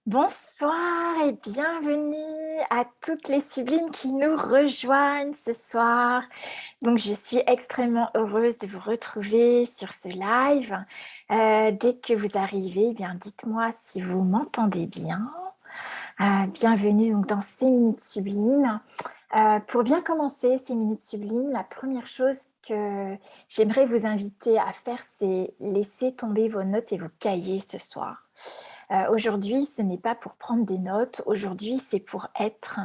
Bonsoir et bienvenue à toutes les sublimes qui nous rejoignent ce soir. Donc, je suis extrêmement heureuse de vous retrouver sur ce live. Dès que vous arrivez, eh bien, dites-moi si vous m'entendez bien. Bienvenue donc dans ces minutes sublimes. Pour bien commencer ces minutes sublimes, la première chose que j'aimerais vous inviter à faire, c'est laisser tomber vos notes et vos cahiers ce soir. Aujourd'hui, ce n'est pas pour prendre des notes, aujourd'hui, c'est pour être.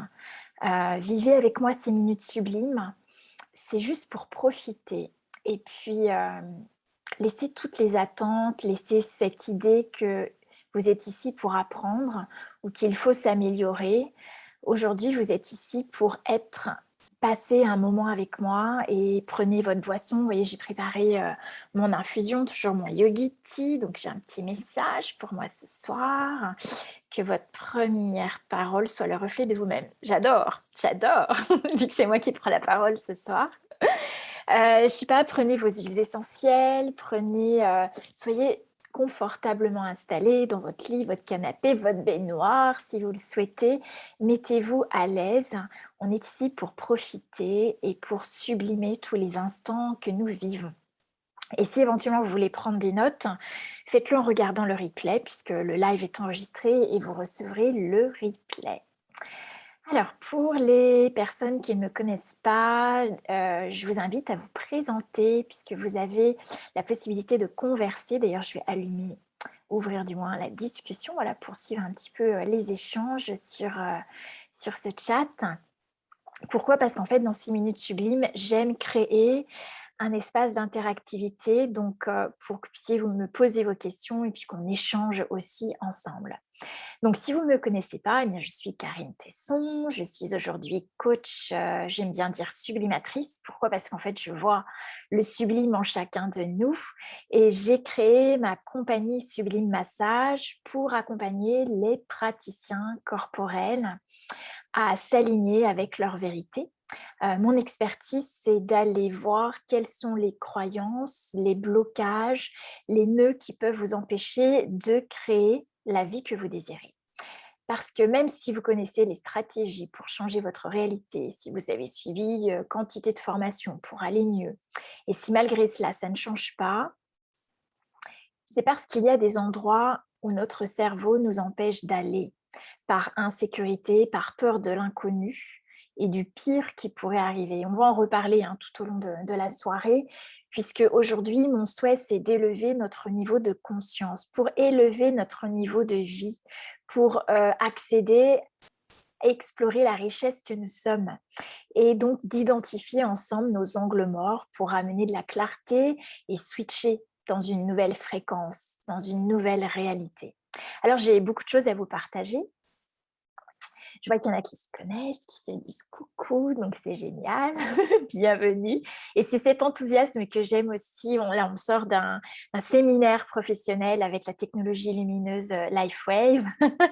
Vivez avec moi ces minutes sublimes, c'est juste pour profiter et puis, laisser toutes les attentes, laisser cette idée que vous êtes ici pour apprendre ou qu'il faut s'améliorer. Aujourd'hui, vous êtes ici pour être passer un moment avec moi et prenez votre boisson. Vous voyez, j'ai préparé, mon infusion, toujours mon yogi tea, donc j'ai un petit message pour moi ce soir. Que votre première parole soit le reflet de vous-même. J'adore, vu que c'est moi qui prends la parole ce soir. Je sais pas, prenez vos huiles essentielles, soyez confortablement installés dans votre lit, votre canapé, votre baignoire si vous le souhaitez. Mettez-vous à l'aise. On est ici pour profiter et pour sublimer tous les instants que nous vivons. Et si éventuellement vous voulez prendre des notes, faites-le en regardant le replay puisque le live est enregistré et vous recevrez le replay. Alors, pour les personnes qui ne me connaissent pas, je vous invite à vous présenter puisque vous avez la possibilité de converser. D'ailleurs, je vais ouvrir du moins la discussion, voilà, pour suivre un petit peu, les échanges sur ce chat. Pourquoi? Parce qu'en fait, dans ces minutes sublimes, j'aime créer un espace d'interactivité, donc pour que vous puissiez vous me poser vos questions et puis qu'on échange aussi ensemble. Donc, si vous ne me connaissez pas, eh bien, je suis Karine Tesson. Je suis aujourd'hui coach, j'aime bien dire sublimatrice. Pourquoi? Parce qu'en fait, je vois le sublime en chacun de nous et j'ai créé ma compagnie Sublime Massage pour accompagner les praticiens corporels à s'aligner avec leur vérité. Mon expertise, c'est d'aller voir quelles sont les croyances, les blocages, les nœuds qui peuvent vous empêcher de créer la vie que vous désirez. Parce que même si vous connaissez les stratégies pour changer votre réalité, si vous avez suivi quantité de formations pour aller mieux, et si malgré cela, ça ne change pas, c'est parce qu'il y a des endroits où notre cerveau nous empêche d'aller, par insécurité, par peur de l'inconnu et du pire qui pourrait arriver. On va en reparler tout au long de la soirée, puisque aujourd'hui, mon souhait, c'est d'élever notre niveau de conscience, pour élever notre niveau de vie, pour accéder explorer la richesse que nous sommes et donc d'identifier ensemble nos angles morts pour amener de la clarté et switcher dans une nouvelle fréquence, dans une nouvelle réalité. Alors j'ai beaucoup de choses à vous partager. Je vois qu'il y en a qui se connaissent, qui se disent coucou, donc c'est génial, bienvenue. Et c'est cet enthousiasme que j'aime aussi. Là, on sort d'un séminaire professionnel avec la technologie lumineuse LifeWave.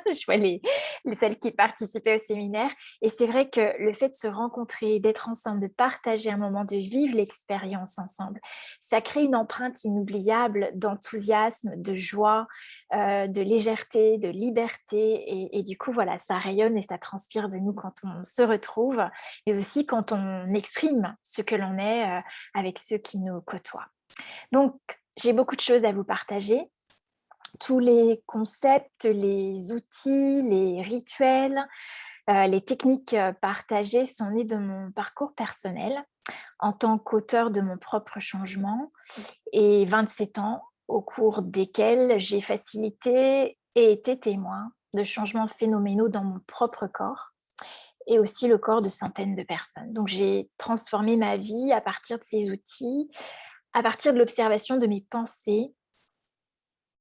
Je vois celles qui participaient au séminaire. Et c'est vrai que le fait de se rencontrer, d'être ensemble, de partager un moment, de vivre l'expérience ensemble, ça crée une empreinte inoubliable d'enthousiasme, de joie, de légèreté, de liberté et du coup, voilà, ça rayonne et ça transpire de nous quand on se retrouve, mais aussi quand on exprime ce que l'on est, avec ceux qui nous côtoient. Donc, j'ai beaucoup de choses à vous partager. Tous les concepts, les outils, les rituels, les techniques, partagées sont nés de mon parcours personnel en tant qu'auteur de mon propre changement et 27 ans au cours desquels j'ai facilité et été témoin de changements phénoménaux dans mon propre corps et aussi le corps de centaines de personnes. Donc j'ai transformé ma vie à partir de ces outils, à partir de l'observation de mes pensées.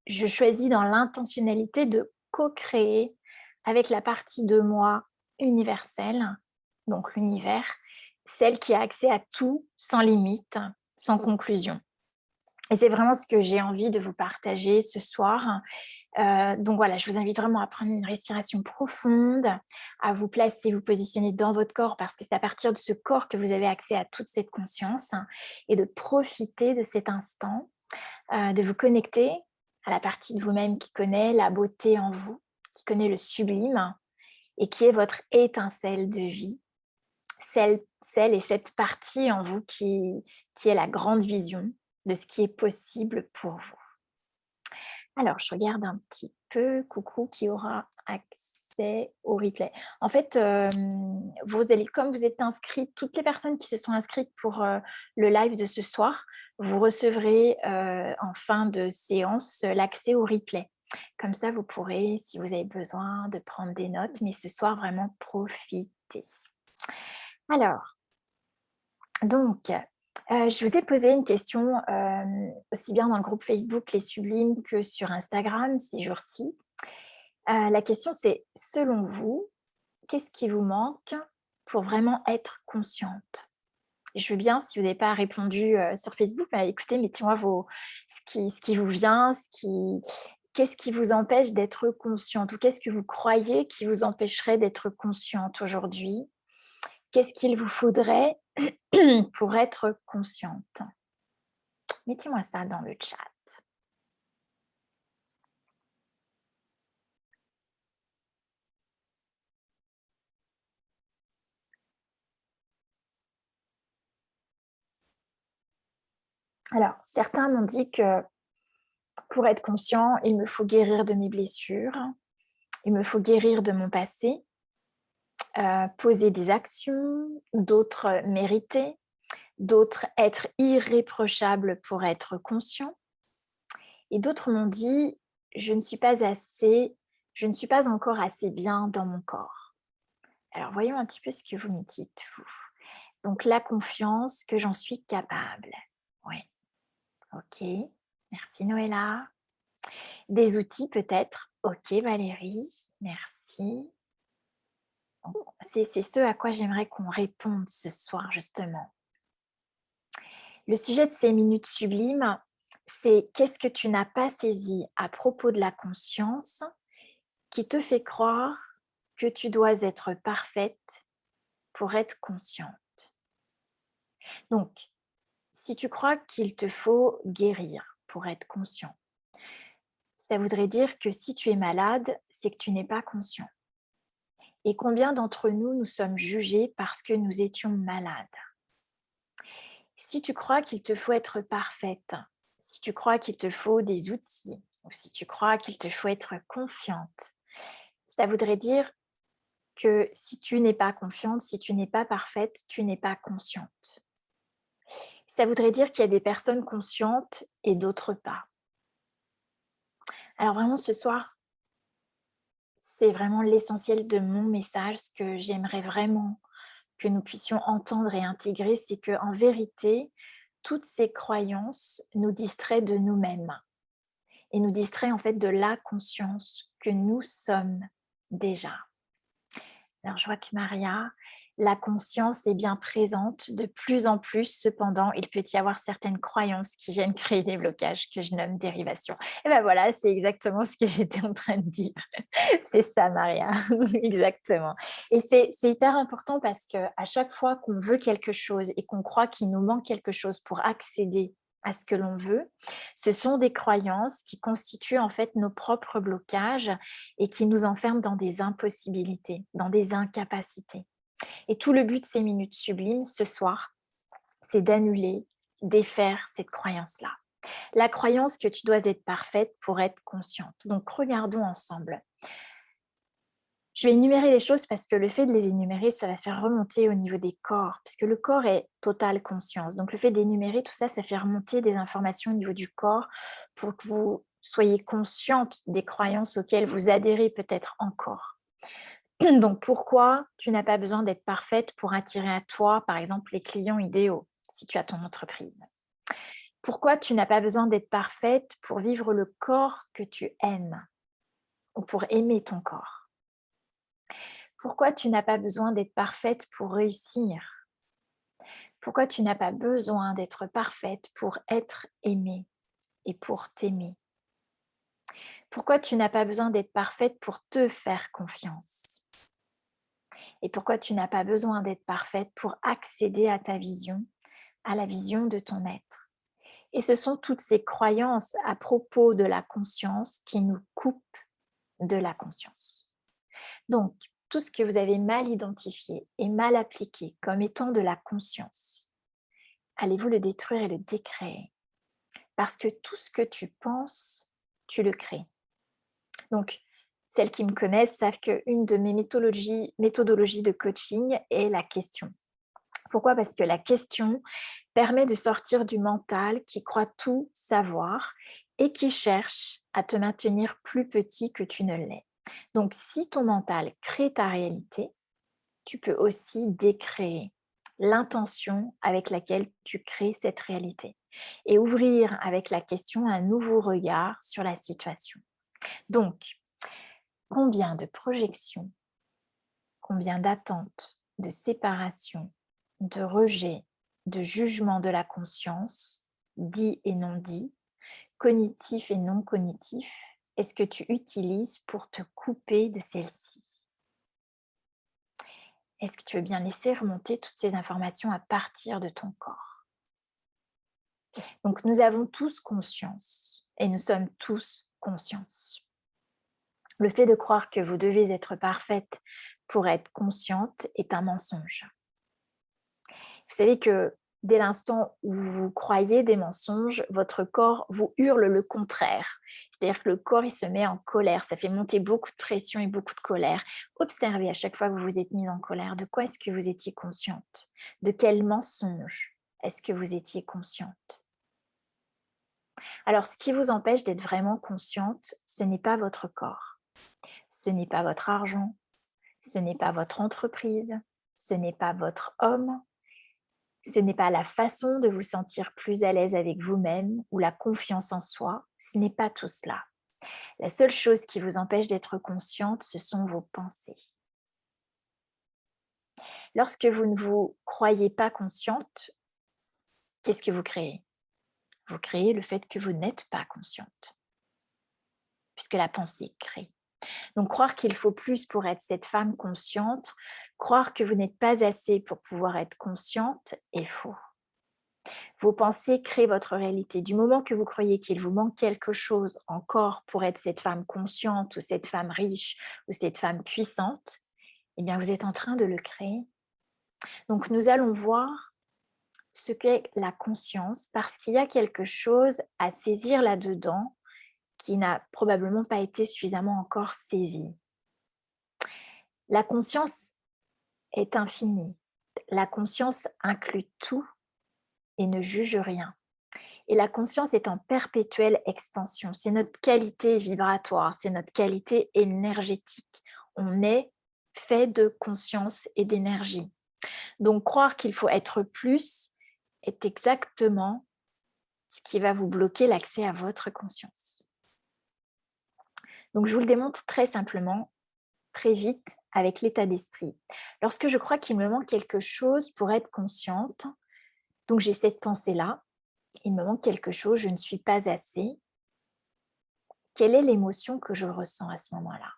Je choisis dans l'intentionnalité de co-créer avec la partie de moi universelle, donc l'univers, celle qui a accès à tout sans limite, sans conclusion. Et c'est vraiment ce que j'ai envie de vous partager ce soir. Donc voilà, je vous invite vraiment à prendre une respiration profonde, à vous placer, vous positionner dans votre corps parce que c'est à partir de ce corps que vous avez accès à toute cette conscience et de profiter de cet instant, de vous connecter à la partie de vous-même qui connaît la beauté en vous, qui connaît le sublime et qui est votre étincelle de vie, celle et cette partie en vous qui est la grande vision de ce qui est possible pour vous. Alors, je regarde un petit peu, coucou, qui aura accès au replay. En fait, vous allez, comme vous êtes inscrites, toutes les personnes qui se sont inscrites pour le live de ce soir, vous recevrez en fin de séance l'accès au replay. Comme ça, vous pourrez, si vous avez besoin, de prendre des notes, mais ce soir, vraiment profitez. Alors, donc, je vous ai posé une question, aussi bien dans le groupe Facebook Les Sublimes que sur Instagram ces jours-ci. La question c'est: selon vous, qu'est-ce qui vous manque pour vraiment être consciente? Je veux bien, si vous n'avez pas répondu, sur Facebook, bah, écoutez, mettez-moi ce qui vous vient, qu'est-ce qui vous empêche d'être consciente? Ou qu'est-ce que vous croyez qui vous empêcherait d'être consciente aujourd'hui? Qu'est-ce qu'il vous faudrait pour être consciente? Mettez-moi ça dans le chat. Alors, certains m'ont dit que pour être conscient, il me faut guérir de mes blessures, il me faut guérir de mon passé, poser des actions, d'autres mériter, d'autres être irréprochable pour être conscient. Et d'autres m'ont dit, je ne suis pas encore assez bien dans mon corps. Alors, voyons un petit peu ce que vous me dites, vous. Donc, la confiance que j'en suis capable. Oui, ok. Merci Noëlla. Des outils peut-être. Ok Valérie, merci. Bon, c'est ce à quoi j'aimerais qu'on réponde ce soir justement. Le sujet de ces minutes sublimes, c'est qu'est-ce que tu n'as pas saisi à propos de la conscience qui te fait croire que tu dois être parfaite pour être consciente. Donc, si tu crois qu'il te faut guérir pour être conscient, ça voudrait dire que si tu es malade, c'est que tu n'es pas conscient. Et combien d'entre nous, nous sommes jugés parce que nous étions malades? Si tu crois qu'il te faut être parfaite, si tu crois qu'il te faut des outils, ou si tu crois qu'il te faut être confiante, ça voudrait dire que si tu n'es pas confiante, si tu n'es pas parfaite, tu n'es pas consciente. Ça voudrait dire qu'il y a des personnes conscientes et d'autres pas. Alors vraiment ce soir, c'est vraiment l'essentiel de mon message, ce que j'aimerais vraiment que nous puissions entendre et intégrer, c'est qu'en vérité, toutes ces croyances nous distraient de nous-mêmes et nous distraient en fait de la conscience que nous sommes déjà. Alors je vois que Maria, la conscience est bien présente de plus en plus, cependant, il peut y avoir certaines croyances qui viennent créer des blocages que je nomme dérivation. Et ben voilà, c'est exactement ce que j'étais en train de dire. C'est ça, Maria, exactement. Et c'est hyper important parce qu'à chaque fois qu'on veut quelque chose et qu'on croit qu'il nous manque quelque chose pour accéder à ce que l'on veut, ce sont des croyances qui constituent en fait nos propres blocages et qui nous enferment dans des impossibilités, dans des incapacités. Et tout le but de ces minutes sublimes ce soir, c'est d'annuler, défaire cette croyance-là. La croyance que tu dois être parfaite pour être consciente. Donc regardons ensemble. Je vais énumérer les choses parce que le fait de les énumérer, ça va faire remonter au niveau des corps, puisque le corps est totale conscience. Donc le fait d'énumérer tout ça, ça fait remonter des informations au niveau du corps pour que vous soyez consciente des croyances auxquelles vous adhérez peut-être encore. Donc pourquoi tu n'as pas besoin d'être parfaite pour attirer à toi, par exemple, les clients idéaux, si tu as ton entreprise? Pourquoi tu n'as pas besoin d'être parfaite pour vivre le corps que tu aimes ou pour aimer ton corps? Pourquoi tu n'as pas besoin d'être parfaite pour réussir? Pourquoi tu n'as pas besoin d'être parfaite pour être aimée et pour t'aimer? Pourquoi tu n'as pas besoin d'être parfaite pour te faire confiance? Et pourquoi tu n'as pas besoin d'être parfaite pour accéder à ta vision, à la vision de ton être? Et ce sont toutes ces croyances à propos de la conscience qui nous coupent de la conscience. Donc, tout ce que vous avez mal identifié et mal appliqué comme étant de la conscience, allez-vous le détruire et le décréer. Parce que tout ce que tu penses, tu le crées. Donc, celles qui me connaissent savent qu'une de mes méthodologies de coaching est la question. Pourquoi? Parce que la question permet de sortir du mental qui croit tout savoir et qui cherche à te maintenir plus petit que tu ne l'es. Donc, si ton mental crée ta réalité, tu peux aussi décréer l'intention avec laquelle tu crées cette réalité et ouvrir avec la question un nouveau regard sur la situation. Donc, combien de projections, combien d'attentes, de séparation, de rejet, de jugement de la conscience, dit et non dit, cognitif et non cognitif, est-ce que tu utilises pour te couper de celle-ci? Est-ce que tu veux bien laisser remonter toutes ces informations à partir de ton corps? Donc nous avons tous conscience et nous sommes tous conscience. Le fait de croire que vous devez être parfaite pour être consciente est un mensonge. Vous savez que dès l'instant où vous croyez des mensonges, votre corps vous hurle le contraire. C'est-à-dire que le corps, il se met en colère. Ça fait monter beaucoup de pression et beaucoup de colère. Observez à chaque fois que vous vous êtes mise en colère, de quoi est-ce que vous étiez consciente? De quel mensonge est-ce que vous étiez consciente? Alors, ce qui vous empêche d'être vraiment consciente, ce n'est pas votre corps. Ce n'est pas votre argent. Ce n'est pas votre entreprise. Ce n'est pas votre homme. Ce n'est pas la façon de vous sentir plus à l'aise avec vous-même ou la confiance en soi, ce n'est pas tout cela. La seule chose qui vous empêche d'être consciente, ce sont vos pensées. Lorsque vous ne vous croyez pas consciente, qu'est-ce que vous créez? Vous créez le fait que vous n'êtes pas consciente, puisque la pensée crée. Donc croire qu'il faut plus pour être cette femme consciente, croire que vous n'êtes pas assez pour pouvoir être consciente est faux. Vos pensées créent votre réalité. Du moment que vous croyez qu'il vous manque quelque chose encore pour être cette femme consciente ou cette femme riche ou cette femme puissante, eh bien vous êtes en train de le créer. Donc nous allons voir ce qu'est la conscience parce qu'il y a quelque chose à saisir là-dedans qui n'a probablement pas été suffisamment encore saisi. La conscience est infinie. La conscience inclut tout et ne juge rien. Et la conscience est en perpétuelle expansion. C'est notre qualité vibratoire, c'est notre qualité énergétique. On est fait de conscience et d'énergie. Donc croire qu'il faut être plus est exactement ce qui va vous bloquer l'accès à votre conscience. Donc je vous le démontre très simplement, très vite, avec l'état d'esprit. Lorsque je crois qu'il me manque quelque chose pour être consciente, donc j'ai cette pensée-là, il me manque quelque chose, je ne suis pas assez. Quelle est l'émotion que je ressens à ce moment-là?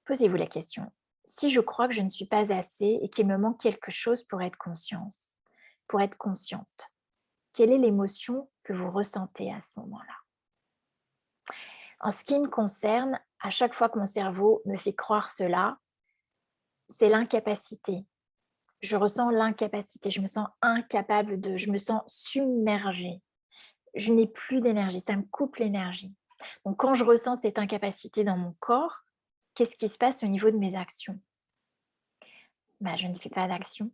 Posez-vous la question. Si je crois que je ne suis pas assez et qu'il me manque quelque chose pour être consciente, quelle est l'émotion que vous ressentez à ce moment-là? En ce qui me concerne, à chaque fois que mon cerveau me fait croire cela, c'est l'incapacité. Je ressens l'incapacité, je me sens incapable je me sens submergée. Je n'ai plus d'énergie, ça me coupe l'énergie. Donc quand je ressens cette incapacité dans mon corps, qu'est-ce qui se passe au niveau de mes actions? Bah, je ne fais pas d'action.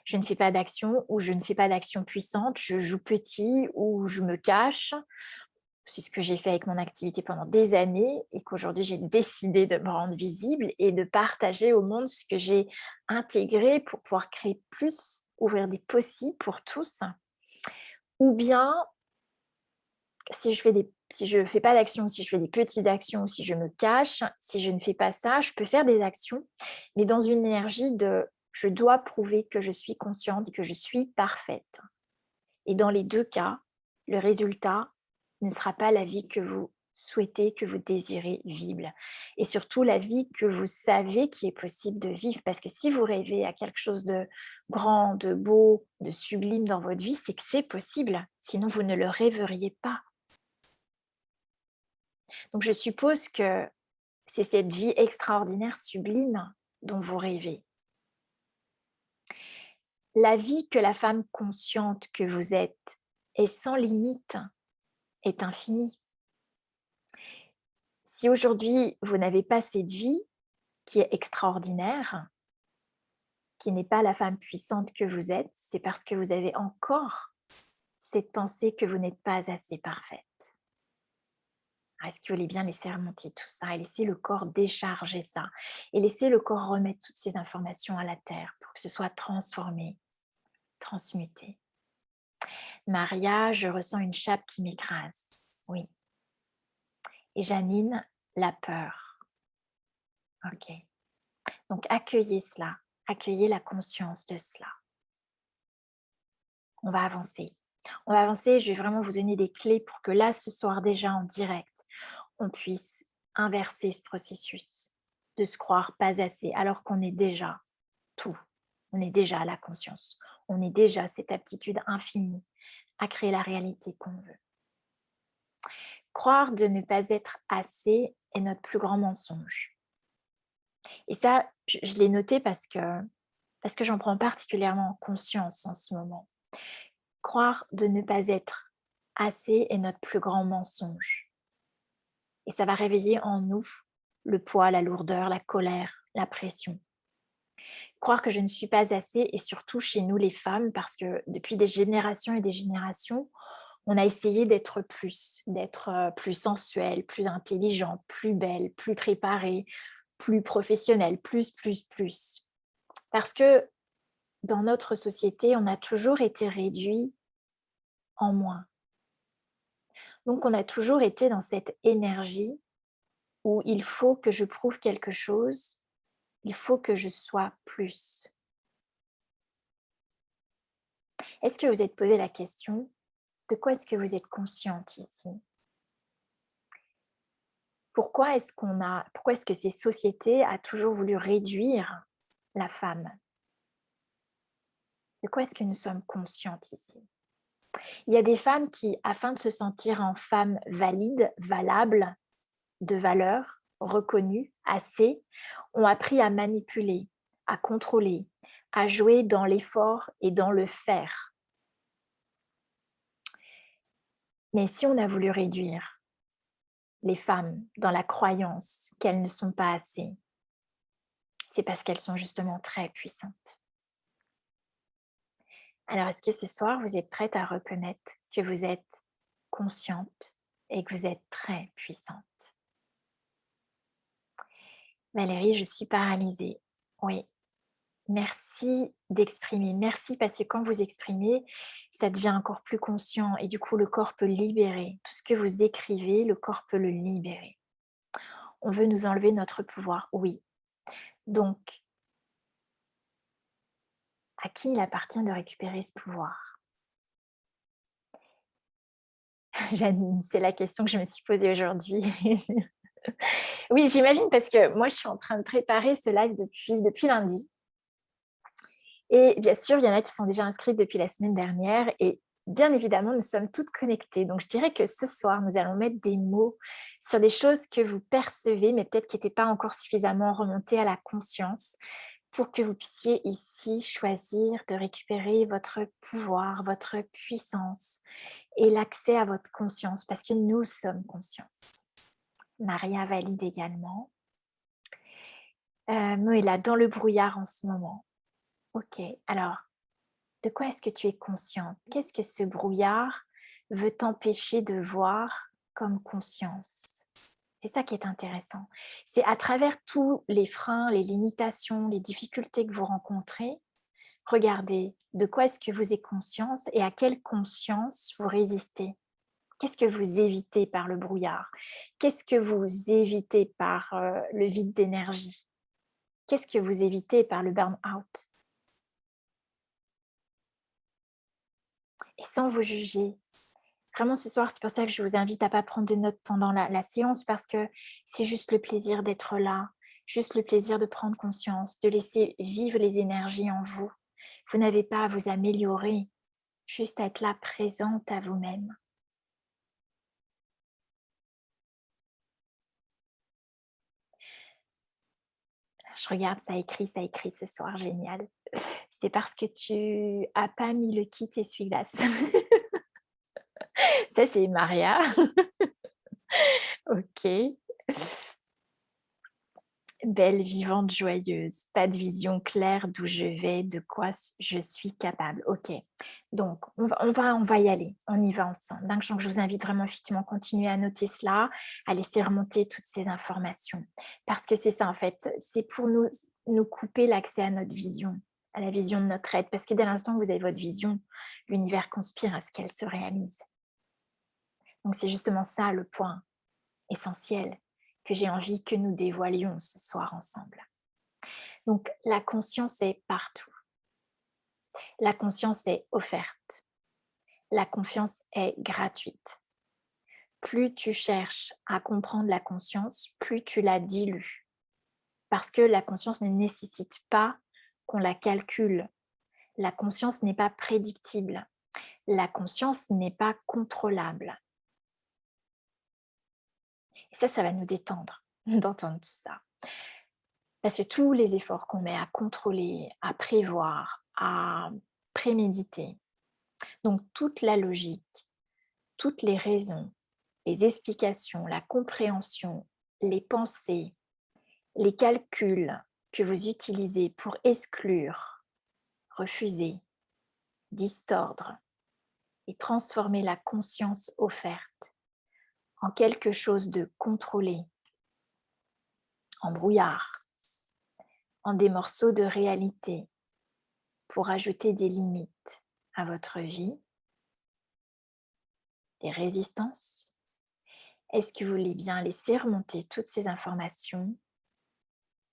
Je ne fais pas d'action ou je ne fais pas d'action puissante, je joue petit ou je me cache. C'est ce que j'ai fait avec mon activité pendant des années et qu'aujourd'hui j'ai décidé de me rendre visible et de partager au monde ce que j'ai intégré pour pouvoir créer plus, ouvrir des possibles pour tous. Ou bien si je fais pas d'action, si je fais des petites actions, si je me cache, si je ne fais pas ça, je peux faire des actions, mais dans une énergie de je dois prouver que je suis consciente, que je suis parfaite. Et dans les 2 cas, le résultat ne sera pas la vie que vous souhaitez, que vous désirez vivre. Et surtout la vie que vous savez qu'il est possible de vivre. Parce que si vous rêvez à quelque chose de grand, de beau, de sublime dans votre vie, c'est que c'est possible. Sinon, vous ne le rêveriez pas. Donc je suppose que c'est cette vie extraordinaire, sublime dont vous rêvez. La vie que la femme consciente que vous êtes est sans limite, est infinie. Si aujourd'hui vous n'avez pas cette vie qui est extraordinaire, qui n'est pas la femme puissante que vous êtes, c'est parce que vous avez encore cette pensée que vous n'êtes pas assez parfaite. Est-ce que vous voulez bien laisser remonter tout ça et laisser le corps décharger ça et laisser le corps remettre toutes ces informations à la terre pour que ce soit transformé, transmuté. Maria, je ressens une chape qui m'écrase. Oui. Et Janine, la peur. Ok. Donc accueillez cela, accueillez la conscience de cela. On va avancer. On va avancer, je vais vraiment vous donner des clés pour que là, ce soir déjà en direct, on puisse inverser ce processus de se croire pas assez alors qu'on est déjà tout. On est déjà la conscience. On est déjà cette aptitude infinie à créer la réalité qu'on veut. Croire de ne pas être assez est notre plus grand mensonge. Et ça, je l'ai noté parce que j'en prends particulièrement conscience en ce moment. Croire de ne pas être assez est notre plus grand mensonge. Et ça va réveiller en nous le poids, la lourdeur, la colère, la pression. Croire que je ne suis pas assez, et surtout chez nous les femmes, parce que depuis des générations et des générations, on a essayé d'être plus sensuelle, plus intelligente, plus belle, plus préparée, plus professionnelle, plus. Parce que dans notre société, on a toujours été réduit en moins. Donc on a toujours été dans cette énergie où il faut que je prouve quelque chose, il faut que je sois plus. Est-ce que vous êtes posé la question, de quoi est-ce que vous êtes consciente ici? Pourquoi est-ce que ces sociétés a toujours voulu réduire la femme? De quoi est-ce que nous sommes conscientes ici? Il y a des femmes qui, afin de se sentir en femme valide, valable, de valeur, reconnue, assez, ont appris à manipuler, à contrôler, à jouer dans l'effort et dans le faire. Mais si on a voulu réduire les femmes dans la croyance qu'elles ne sont pas assez, c'est parce qu'elles sont justement très puissantes. Alors, est-ce que ce soir, vous êtes prête à reconnaître que vous êtes consciente et que vous êtes très puissante? Valérie, je suis paralysée. Oui, merci d'exprimer. Merci parce que quand vous exprimez, ça devient encore plus conscient et du coup, le corps peut libérer. Tout ce que vous écrivez, le corps peut le libérer. On veut nous enlever notre pouvoir, oui. Donc, à qui il appartient de récupérer ce pouvoir? Janine, c'est la question que je me suis posée aujourd'hui. Oui, j'imagine parce que moi, je suis en train de préparer ce live depuis lundi. Et bien sûr, il y en a qui sont déjà inscrites depuis la semaine dernière. Et bien évidemment, nous sommes toutes connectées. Donc, je dirais que ce soir, nous allons mettre des mots sur des choses que vous percevez, mais peut-être qui n'étaient pas encore suffisamment remontées à la conscience pour que vous puissiez ici choisir de récupérer votre pouvoir, votre puissance et l'accès à votre conscience, parce que nous sommes conscience. Maria valide également. Mo est là dans le brouillard en ce moment. Ok, alors, de quoi est-ce que tu es consciente? Qu'est-ce que ce brouillard veut t'empêcher de voir comme conscience? C'est ça qui est intéressant. C'est à travers tous les freins, les limitations, les difficultés que vous rencontrez, regardez de quoi est-ce que vous êtes conscience et à quelle conscience vous résistez. Qu'est-ce que vous évitez par le brouillard? Qu'est-ce que vous évitez par le vide d'énergie? Qu'est-ce que vous évitez par le burn-out? Et sans vous juger. Vraiment ce soir, c'est pour ça que je vous invite à ne pas prendre de notes pendant la séance parce que c'est juste le plaisir d'être là, juste le plaisir de prendre conscience, de laisser vivre les énergies en vous. Vous n'avez pas à vous améliorer, juste à être là présente à vous-même. Je regarde, ça écrit ce soir, génial. C'est parce que tu as pas mis le kit essuie-glace. Ça, c'est Maria. OK. Belle, vivante, joyeuse, pas de vision claire d'où je vais, de quoi je suis capable. OK. Donc, on va y aller. On y va ensemble. Donc, je vous invite vraiment effectivement à continuer à noter cela, à laisser remonter toutes ces informations. Parce que c'est ça, en fait, c'est pour nous couper l'accès à notre vision, à la vision de notre être. Parce que dès l'instant que vous avez votre vision, l'univers conspire à ce qu'elle se réalise. Donc, c'est justement ça le point essentiel que j'ai envie que nous dévoilions ce soir ensemble. Donc la conscience est partout. La conscience est offerte. La confiance est gratuite. Plus tu cherches à comprendre la conscience, plus tu la dilues. Parce que la conscience ne nécessite pas qu'on la calcule. La conscience n'est pas prédictible. La conscience n'est pas contrôlable. Et ça va nous détendre d'entendre tout ça. Parce que tous les efforts qu'on met à contrôler, à prévoir, à préméditer, donc toute la logique, toutes les raisons, les explications, la compréhension, les pensées, les calculs que vous utilisez pour exclure, refuser, distordre et transformer la conscience offerte en quelque chose de contrôlé, en brouillard, en des morceaux de réalité pour ajouter des limites à votre vie, des résistances. Est-ce que vous voulez bien laisser remonter toutes ces informations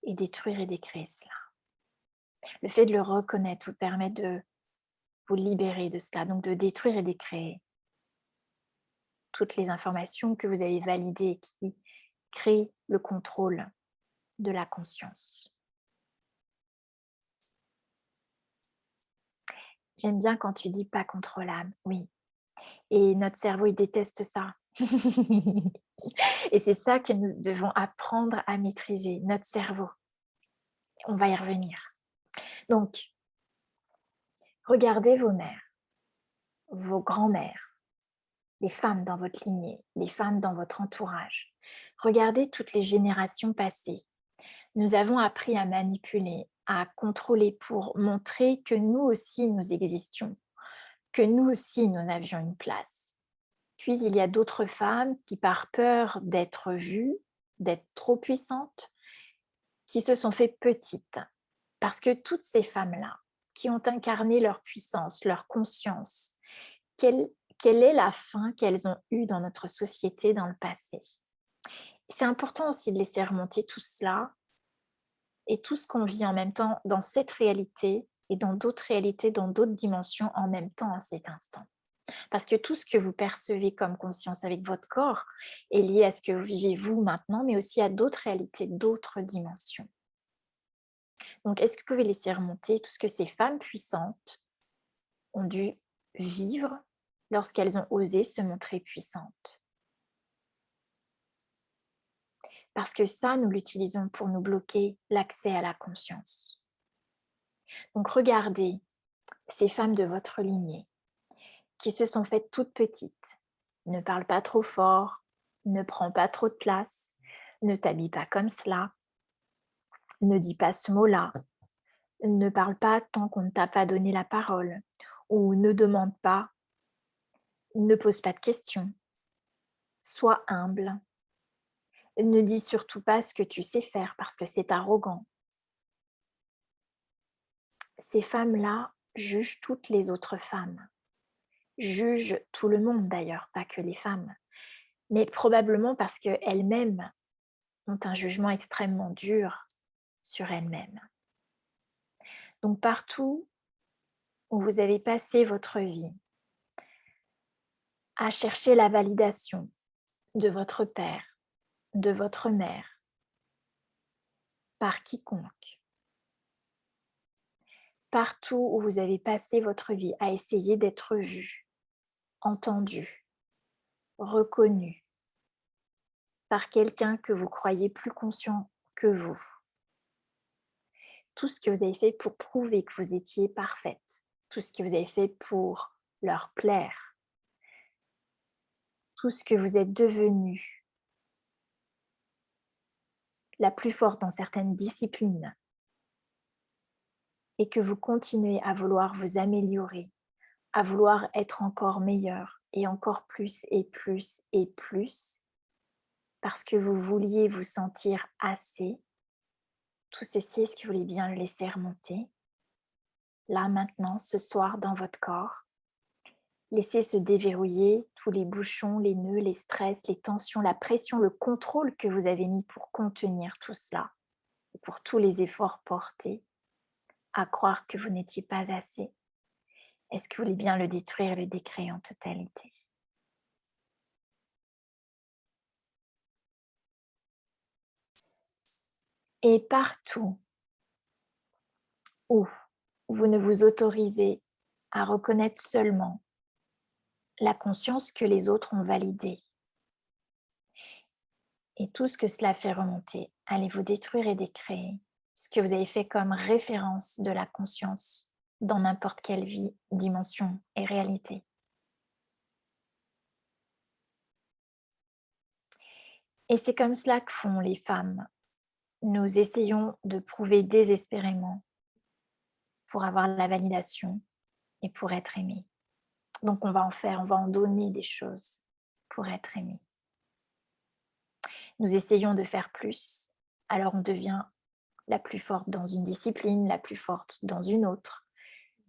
et détruire et décréer cela? Le fait de le reconnaître vous permet de vous libérer de cela, donc de détruire et décréer toutes les informations que vous avez validées et qui créent le contrôle de la conscience. J'aime bien quand tu dis pas contrôlable, oui. Et notre cerveau, il déteste ça. Et c'est ça que nous devons apprendre à maîtriser, notre cerveau. On va y revenir. Donc, regardez vos mères, vos grands-mères, les femmes dans votre lignée, les femmes dans votre entourage. Regardez toutes les générations passées. Nous avons appris à manipuler, à contrôler pour montrer que nous aussi nous existions, que nous aussi nous avions une place. Puis il y a d'autres femmes qui, par peur d'être vues, d'être trop puissantes, qui se sont fait petites. Parce que toutes ces femmes-là, qui ont incarné leur puissance, leur conscience, quelle est la fin qu'elles ont eue dans notre société dans le passé? C'est important aussi de laisser remonter tout cela et tout ce qu'on vit en même temps dans cette réalité et dans d'autres réalités, dans d'autres dimensions en même temps à cet instant. Parce que tout ce que vous percevez comme conscience avec votre corps est lié à ce que vous vivez vous maintenant, mais aussi à d'autres réalités, d'autres dimensions. Donc, est-ce que vous pouvez laisser remonter tout ce que ces femmes puissantes ont dû vivre lorsqu'elles ont osé se montrer puissantes? Parce que ça, nous l'utilisons pour nous bloquer l'accès à la conscience. Donc, regardez ces femmes de votre lignée qui se sont faites toutes petites. Ne parle pas trop fort, ne prends pas trop de place, ne t'habille pas comme cela, ne dis pas ce mot-là, ne parle pas tant qu'on ne t'a pas donné la parole, ou ne demande pas, ne pose pas de questions, sois humble, ne dis surtout pas ce que tu sais faire parce que c'est arrogant. Ces femmes-là jugent toutes les autres femmes, jugent tout le monde d'ailleurs, pas que les femmes, mais probablement parce qu'elles-mêmes ont un jugement extrêmement dur sur elles-mêmes. Donc partout où vous avez passé votre vie à chercher la validation de votre père, de votre mère, par quiconque, partout où vous avez passé votre vie à essayer d'être vu, entendu, reconnu par quelqu'un que vous croyez plus conscient que vous, tout ce que vous avez fait pour prouver que vous étiez parfaite, tout ce que vous avez fait pour leur plaire, tout ce que vous êtes devenue, la plus forte dans certaines disciplines, et que vous continuez à vouloir vous améliorer, à vouloir être encore meilleur et encore plus et plus et plus, parce que vous vouliez vous sentir assez, tout ceci, est-ce que vous voulez bien le laisser remonter, là maintenant, ce soir dans votre corps? Laissez se déverrouiller tous les bouchons, les nœuds, les stress, les tensions, la pression, le contrôle que vous avez mis pour contenir tout cela, et pour tous les efforts portés à croire que vous n'étiez pas assez. Est-ce que vous voulez bien le détruire et le décréer en totalité? Et partout où vous ne vous autorisez à reconnaître seulement la conscience que les autres ont validée et tout ce que cela fait remonter, allez vous détruire et décréer ce que vous avez fait comme référence de la conscience dans n'importe quelle vie, dimension et réalité. Et c'est comme cela que font les femmes. Nous essayons de prouver désespérément pour avoir la validation et pour être aimé. Donc on va en faire, on va en donner des choses pour être aimé. Nous essayons de faire plus, alors on devient la plus forte dans une discipline, la plus forte dans une autre,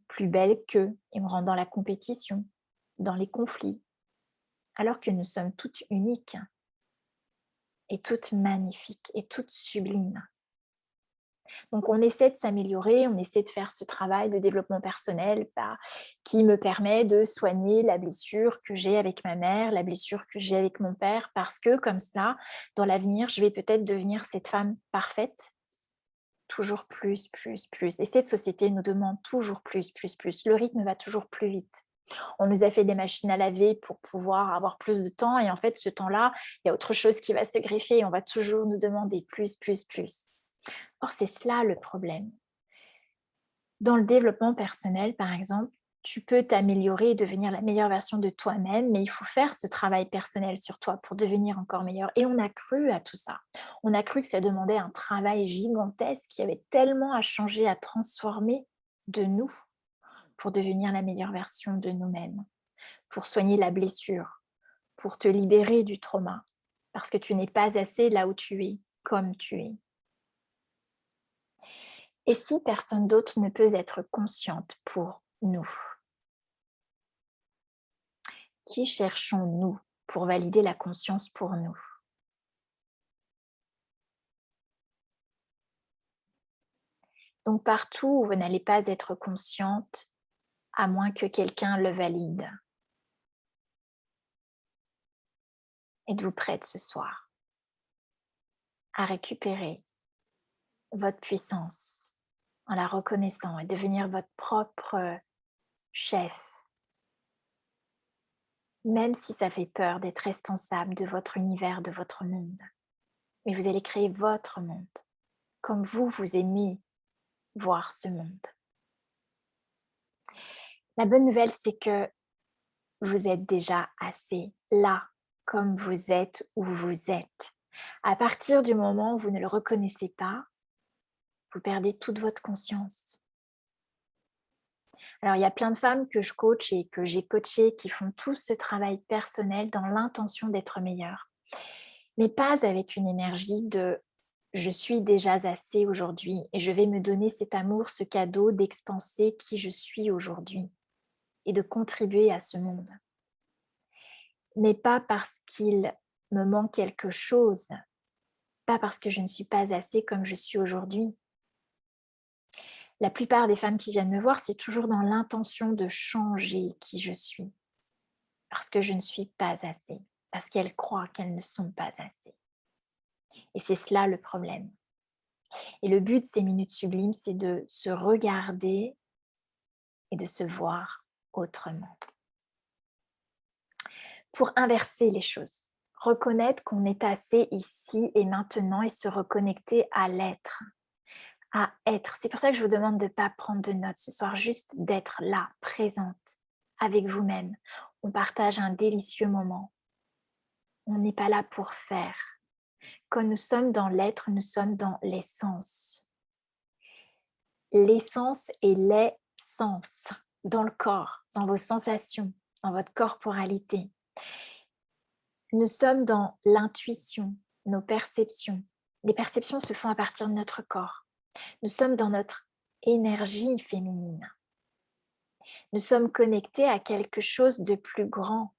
plus belle qu'eux, et on rentre dans la compétition, dans les conflits, alors que nous sommes toutes uniques et toutes magnifiques et toutes sublimes. Donc on essaie de s'améliorer, on essaie de faire ce travail de développement personnel qui me permet de soigner la blessure que j'ai avec ma mère, la blessure que j'ai avec mon père, parce que comme cela, dans l'avenir, je vais peut-être devenir cette femme parfaite, toujours plus, plus, plus. Et cette société nous demande toujours plus, plus, plus. Le rythme va toujours plus vite. On nous a fait des machines à laver pour pouvoir avoir plus de temps, et en fait, ce temps-là, il y a autre chose qui va se greffer et on va toujours nous demander plus, plus, plus. Or, c'est cela le problème. Dans le développement personnel, par exemple, tu peux t'améliorer et devenir la meilleure version de toi-même, mais il faut faire ce travail personnel sur toi pour devenir encore meilleur. Et on a cru à tout ça. On a cru que ça demandait un travail gigantesque, qu'il y avait tellement à changer, à transformer de nous pour devenir la meilleure version de nous-mêmes, pour soigner la blessure, pour te libérer du trauma, parce que tu n'es pas assez là où tu es, comme tu es. Et si personne d'autre ne peut être consciente pour nous, qui cherchons-nous pour valider la conscience pour nous? Donc partout où vous n'allez pas être consciente, à moins que quelqu'un le valide, êtes-vous prête ce soir à récupérer votre puissance en la reconnaissant et devenir votre propre chef, même si ça fait peur d'être responsable de votre univers, de votre monde. Mais vous allez créer votre monde, comme vous aimez voir ce monde. La bonne nouvelle, c'est que vous êtes déjà assez là, comme vous êtes où vous êtes. À partir du moment où vous ne le reconnaissez pas, vous perdez toute votre conscience. Alors, il y a plein de femmes que je coach et que j'ai coachées qui font tout ce travail personnel dans l'intention d'être meilleures, mais pas avec une énergie de je suis déjà assez aujourd'hui et je vais me donner cet amour, ce cadeau d'expanser qui je suis aujourd'hui et de contribuer à ce monde. Mais pas parce qu'il me manque quelque chose, pas parce que je ne suis pas assez comme je suis aujourd'hui. La plupart des femmes qui viennent me voir, c'est toujours dans l'intention de changer qui je suis, parce que je ne suis pas assez, parce qu'elles croient qu'elles ne sont pas assez. Et c'est cela le problème. Et le but de ces minutes sublimes, c'est de se regarder et de se voir autrement. Pour inverser les choses, reconnaître qu'on est assez ici et maintenant et se reconnecter à l'être, à être. C'est pour ça que je vous demande de ne pas prendre de notes ce soir, juste d'être là, présente, avec vous-même. On partage un délicieux moment. On n'est pas là pour faire. Quand nous sommes dans l'être, nous sommes dans l'essence. L'essence et les sens dans le corps, dans vos sensations, dans votre corporalité. Nous sommes dans l'intuition, nos perceptions. Les perceptions se font à partir de notre corps. Nous sommes dans notre énergie féminine. Nous sommes connectés à quelque chose de plus grand.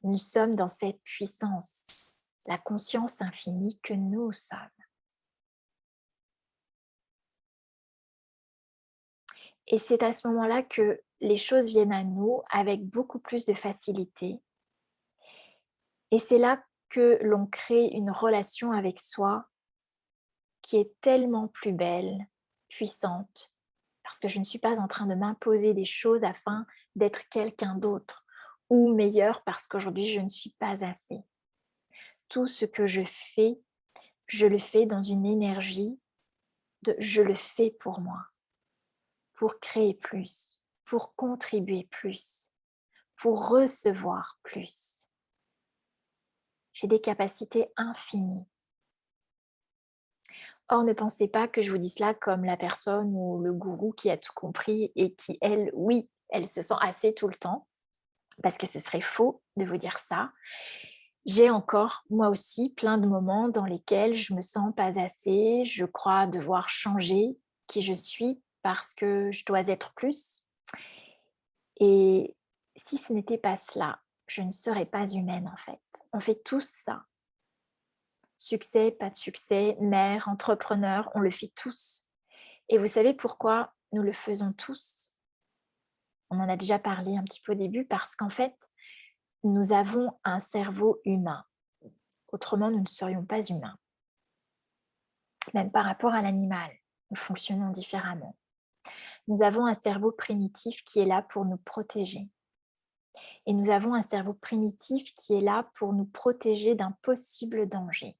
Nous sommes dans cette puissance, la conscience infinie que nous sommes. Et c'est à ce moment-là que les choses viennent à nous avec beaucoup plus de facilité. Et c'est là que l'on crée une relation avec soi qui est tellement plus belle, puissante, parce que je ne suis pas en train de m'imposer des choses afin d'être quelqu'un d'autre ou meilleur parce qu'aujourd'hui je ne suis pas assez. Tout ce que je le fais dans une énergie de je le fais pour moi, pour créer plus, pour contribuer plus, pour recevoir plus. J'ai des capacités infinies. Or, ne pensez pas que je vous dis cela comme la personne ou le gourou qui a tout compris et qui, elle, oui, elle se sent assez tout le temps, parce que ce serait faux de vous dire ça. J'ai encore, moi aussi, plein de moments dans lesquels je me sens pas assez, je crois devoir changer qui je suis parce que je dois être plus. Et si ce n'était pas cela, je ne serais pas humaine en fait. On fait tous ça. Succès, pas de succès, mère, entrepreneur, on le fait tous. Et vous savez pourquoi nous le faisons tous? On en a déjà parlé un petit peu au début, parce qu'en fait, nous avons un cerveau humain. Autrement, nous ne serions pas humains. Même par rapport à l'animal, nous fonctionnons différemment. Nous avons un cerveau primitif qui est là pour nous protéger. Et nous avons un cerveau primitif qui est là pour nous protéger d'un possible danger.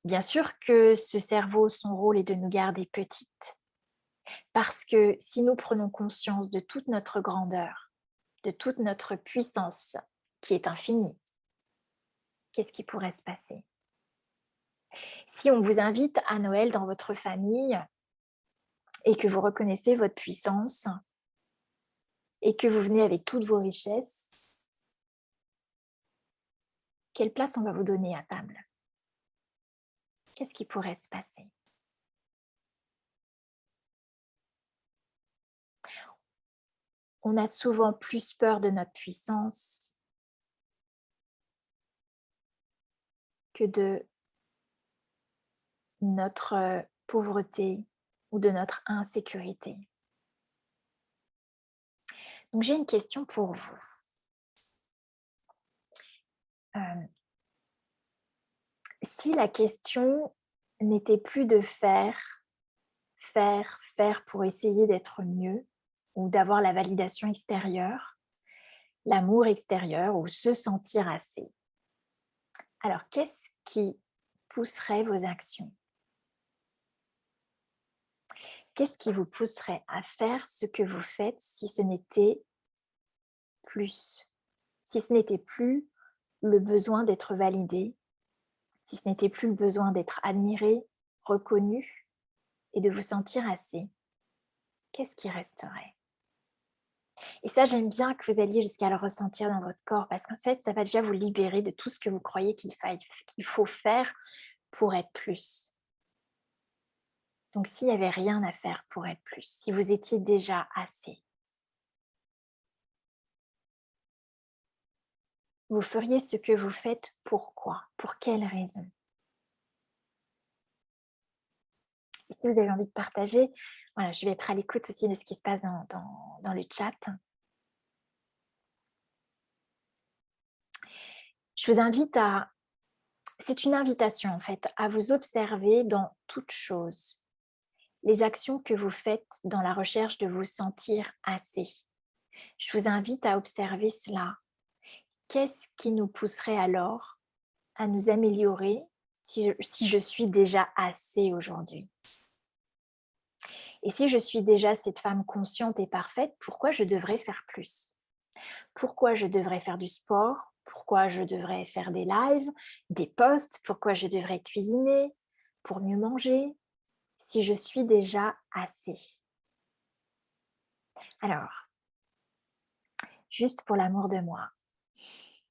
Bien sûr que ce cerveau, son rôle est de nous garder petites. Parce que si nous prenons conscience de toute notre grandeur, de toute notre puissance qui est infinie, qu'est-ce qui pourrait se passer? Si on vous invite à Noël dans votre famille et que vous reconnaissez votre puissance et que vous venez avec toutes vos richesses, quelle place on va vous donner à table? Qu'est-ce qui pourrait se passer? On a souvent plus peur de notre puissance que de notre pauvreté ou de notre insécurité. Donc j'ai une question pour vous. Si la question n'était plus de faire pour essayer d'être mieux ou d'avoir la validation extérieure, l'amour extérieur ou se sentir assez, alors qu'est-ce qui pousserait vos actions? Qu'est-ce qui vous pousserait à faire ce que vous faites si ce n'était plus? Si ce n'était plus le besoin d'être validé, si ce n'était plus le besoin d'être admiré, reconnu et de vous sentir assez, qu'est-ce qui resterait? Et ça, j'aime bien que vous alliez jusqu'à le ressentir dans votre corps parce qu'en fait, ça va déjà vous libérer de tout ce que vous croyez qu'il faut faire pour être plus. Donc, s'il n'y avait rien à faire pour être plus, si vous étiez déjà assez, vous feriez ce que vous faites pourquoi? Pour quelle raison? Et si vous avez envie de partager, voilà, je vais être à l'écoute aussi de ce qui se passe dans le chat. Je vous invite à, c'est une invitation en fait, à vous observer dans toute chose. Les actions que vous faites dans la recherche de vous sentir assez. Je vous invite à observer cela. Qu'est-ce qui nous pousserait alors à nous améliorer si je suis déjà assez aujourd'hui? Et si je suis déjà cette femme consciente et parfaite, pourquoi je devrais faire plus? Pourquoi je devrais faire du sport? Pourquoi je devrais faire des lives, des posts? Pourquoi je devrais cuisiner pour mieux manger si je suis déjà assez? Alors, juste pour l'amour de moi.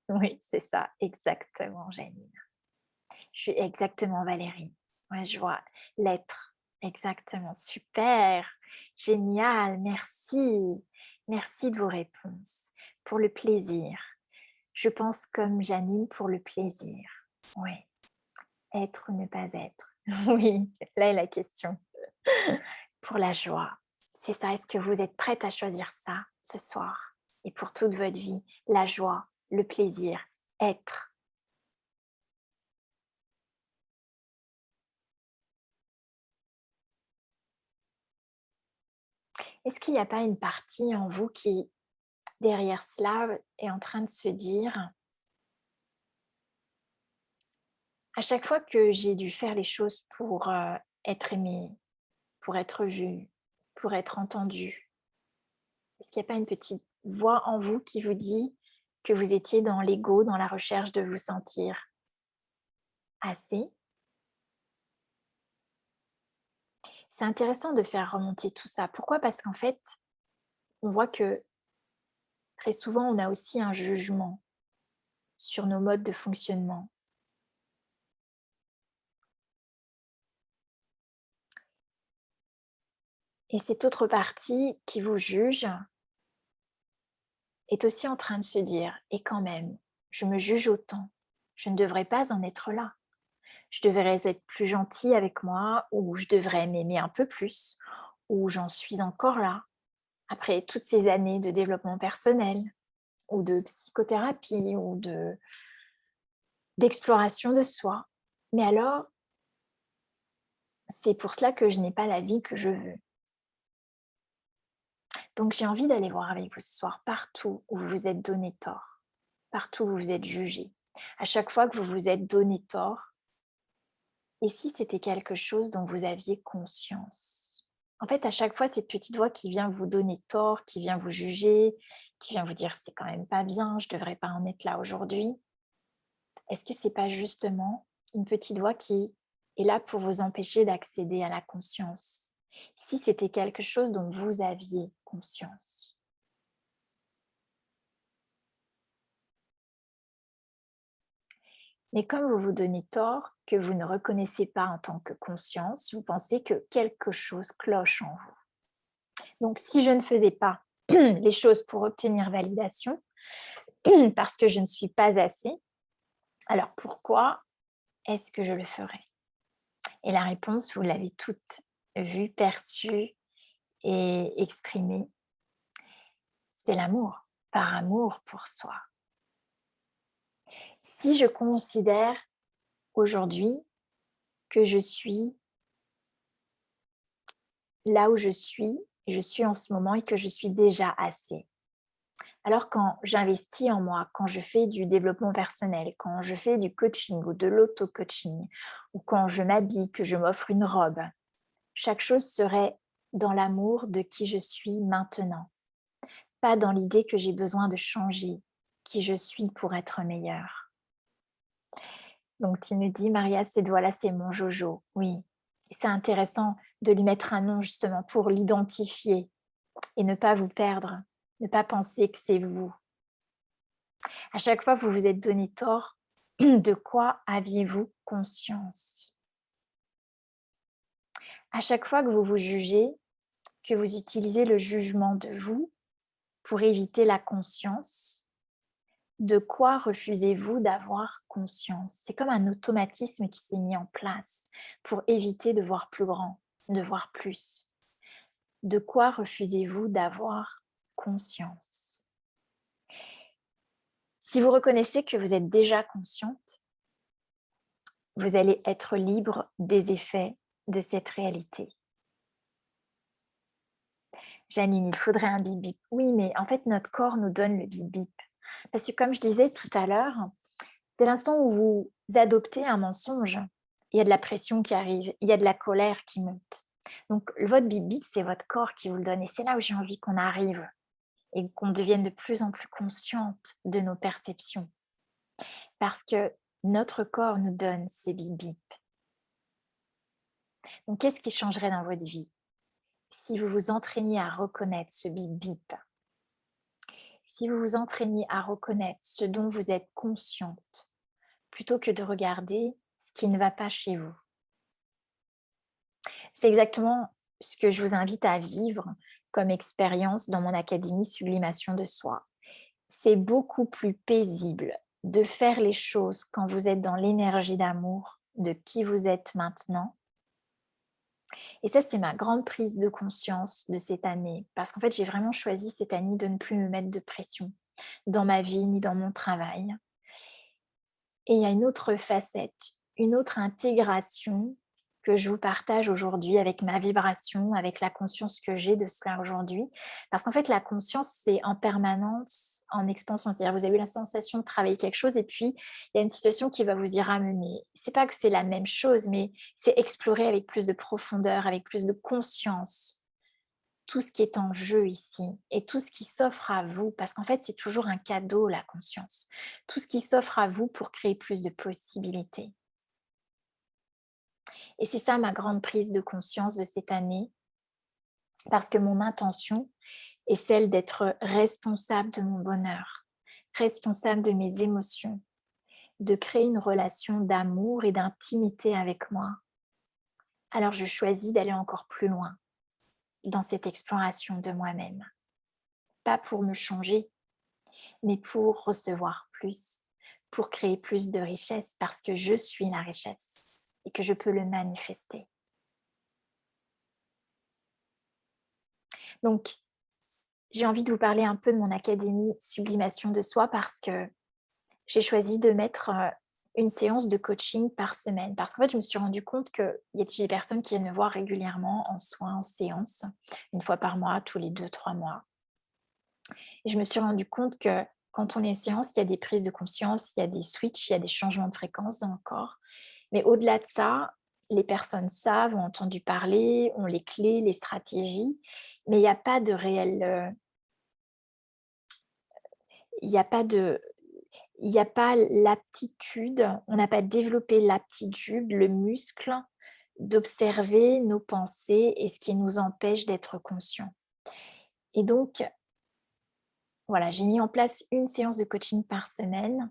Oui, c'est ça, exactement, Janine. Je suis exactement Valérie. Ouais, je vois l'être. Exactement. Super. Génial. Merci. Merci de vos réponses. Pour le plaisir. Je pense comme Janine pour le plaisir. Oui. Être ou ne pas être. Oui, là est la question. Pour la joie. C'est ça. Est-ce que vous êtes prête à choisir ça ce soir et pour toute votre vie? La joie, le plaisir, être. Est-ce qu'il n'y a pas une partie en vous qui, derrière cela, est en train de se dire: «À chaque fois que j'ai dû faire les choses pour, être aimée, pour être vue, pour être entendue», est-ce qu'il n'y a pas une petite voix en vous qui vous dit que vous étiez dans l'ego, dans la recherche de vous sentir assez? C'est intéressant de faire remonter tout ça. Pourquoi? Parce qu'en fait, on voit que très souvent, on a aussi un jugement sur nos modes de fonctionnement. Et cette autre partie qui vous juge est aussi en train de se dire: «Et quand même, je me juge autant, je ne devrais pas en être là. Je devrais être plus gentil avec moi ou je devrais m'aimer un peu plus ou j'en suis encore là, après toutes ces années de développement personnel ou de psychothérapie ou d'exploration de soi. Mais alors, c'est pour cela que je n'ai pas la vie que je veux». Donc j'ai envie d'aller voir avec vous ce soir partout où vous vous êtes donné tort, partout où vous vous êtes jugé. À chaque fois que vous vous êtes donné tort, et si c'était quelque chose dont vous aviez conscience? En fait, à chaque fois, cette petite voix qui vient vous donner tort, qui vient vous juger, qui vient vous dire: «C'est quand même pas bien, je devrais pas en être là aujourd'hui». Est-ce que c'est pas justement une petite voix qui est là pour vous empêcher d'accéder à la conscience? Si c'était quelque chose dont vous aviez conscience. Mais comme vous vous donnez tort, que vous ne reconnaissez pas en tant que conscience, vous pensez que quelque chose cloche en vous. Donc si je ne faisais pas les choses pour obtenir validation, parce que je ne suis pas assez, alors pourquoi est-ce que je le ferais? Et la réponse, vous l'avez toute vue, perçue et exprimée, c'est l'amour, par amour pour soi. Si je considère aujourd'hui que je suis là où je suis en ce moment et que je suis déjà assez. Alors quand j'investis en moi, quand je fais du développement personnel, quand je fais du coaching ou de l'auto-coaching, ou quand je m'habille, que je m'offre une robe, chaque chose serait dans l'amour de qui je suis maintenant, pas dans l'idée que j'ai besoin de changer qui je suis pour être meilleure. Donc tu me dis: «Maria, cette voix-là, c'est mon Jojo». Oui, c'est intéressant de lui mettre un nom justement pour l'identifier et ne pas vous perdre, ne pas penser que c'est vous. À chaque fois, vous vous êtes donné tort, de quoi aviez-vous conscience? À chaque fois que vous vous jugez, que vous utilisez le jugement de vous pour éviter la conscience, de quoi refusez-vous d'avoir conscience? C'est comme un automatisme qui s'est mis en place pour éviter de voir plus grand, de voir plus. De quoi refusez-vous d'avoir conscience? Si vous reconnaissez que vous êtes déjà consciente, vous allez être libre des effets de cette réalité. Janine, il faudrait un bip bip. Oui, mais en fait, notre corps nous donne le bip bip. Parce que comme je disais tout à l'heure, dès l'instant où vous adoptez un mensonge, il y a de la pression qui arrive, il y a de la colère qui monte. Donc votre bip bip, c'est votre corps qui vous le donne et c'est là où j'ai envie qu'on arrive et qu'on devienne de plus en plus consciente de nos perceptions. Parce que notre corps nous donne ces bip bip. Donc qu'est-ce qui changerait dans votre vie si vous vous entraîniez à reconnaître ce bip bip? Si vous vous entraîniez à reconnaître ce dont vous êtes consciente, plutôt que de regarder ce qui ne va pas chez vous. C'est exactement ce que je vous invite à vivre comme expérience dans mon académie Sublimation de soi. C'est beaucoup plus paisible de faire les choses quand vous êtes dans l'énergie d'amour de qui vous êtes maintenant. Et ça, c'est ma grande prise de conscience de cette année. Parce qu'en fait, j'ai vraiment choisi cette année de ne plus me mettre de pression dans ma vie ni dans mon travail. Et il y a une autre facette, une autre intégration que je vous partage aujourd'hui avec ma vibration, avec la conscience que j'ai de cela aujourd'hui. Parce qu'en fait, la conscience, c'est en permanence en expansion. C'est-à-dire, vous avez eu la sensation de travailler quelque chose et puis il y a une situation qui va vous y ramener. C'est pas que c'est la même chose, mais c'est explorer avec plus de profondeur, avec plus de conscience tout ce qui est en jeu ici et tout ce qui s'offre à vous, parce qu'en fait, c'est toujours un cadeau, la conscience. Tout ce qui s'offre à vous pour créer plus de possibilités. Et c'est ça ma grande prise de conscience de cette année, parce que mon intention est celle d'être responsable de mon bonheur, responsable de mes émotions, de créer une relation d'amour et d'intimité avec moi. Alors je choisis d'aller encore plus loin dans cette exploration de moi-même. Pas pour me changer, mais pour recevoir plus, pour créer plus de richesse, parce que je suis la richesse et que je peux le manifester. Donc, j'ai envie de vous parler un peu de mon académie Sublimation de soi parce que j'ai choisi de mettre une séance de coaching par semaine. Parce qu'en fait, je me suis rendu compte qu'il y a des personnes qui viennent me voir régulièrement en soins, en séance, une fois par mois, tous les 2-3 mois. Et je me suis rendu compte que quand on est en séance, il y a des prises de conscience, il y a des switches, il y a des changements de fréquence dans le corps. Mais au-delà de ça, les personnes savent, ont entendu parler, ont les clés, les stratégies, mais il n'y a pas de réel, il n'y a pas de il n'y a pas l'aptitude, on n'a pas développé l'aptitude, le muscle d'observer nos pensées et ce qui nous empêche d'être conscients. Et donc, voilà, j'ai mis en place une séance de coaching par semaine